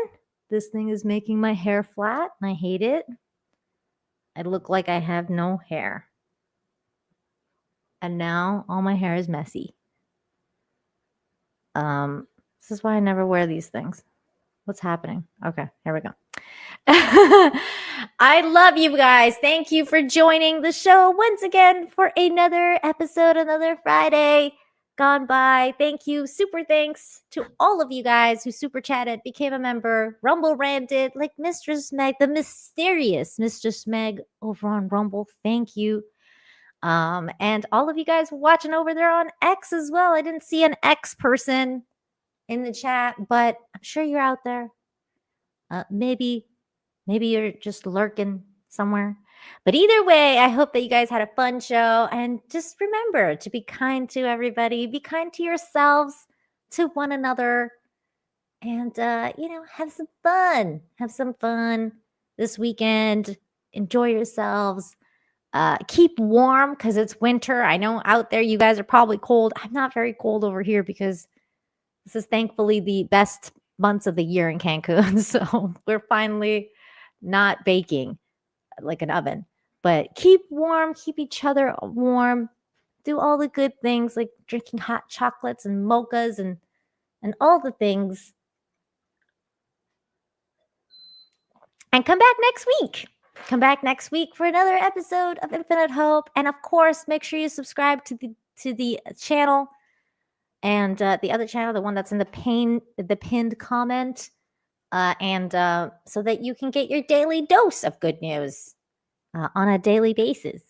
This thing is making my hair flat, and I hate it. I look like I have no hair. And now all my hair is messy. This is why I never wear these things. What's happening? Okay, here we go. I love you guys. Thank you for joining the show once again for another episode, another Friday gone by. Thank you. Super thanks to all of you guys who super chatted, became a member, Rumble ranted, like Mistress Meg, the mysterious Mistress Meg over on Rumble. Thank you. And all of you guys watching over there on X as well. I didn't see an X person in the chat, but I'm sure you're out there. Maybe you're just lurking somewhere. But either way, I hope that you guys had a fun show. And just remember to be kind to everybody. Be kind to yourselves, to one another. And, have some fun. Have some fun this weekend. Enjoy yourselves. Keep warm because it's winter. I know out there you guys are probably cold. I'm not very cold over here because this is thankfully the best months of the year in Cancun. So we're finally not baking like an oven. But keep warm. Keep each other warm. Do all the good things like drinking hot chocolates and mochas and all the things. And come back next week. Come back next week for another episode of Infinite Hope. And of course, make sure you subscribe to the channel and the other channel, the one that's in the pinned comment. So that you can get your daily dose of good news on a daily basis.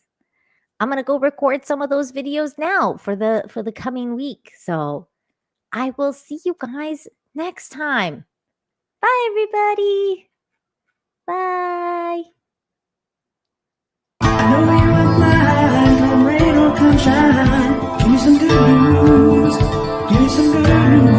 I'm going to go record some of those videos now for the coming week. So I will see you guys next time. Bye, everybody. Bye. I know you won't mind, come rain or come shine. Give me some good news. Give me some good news.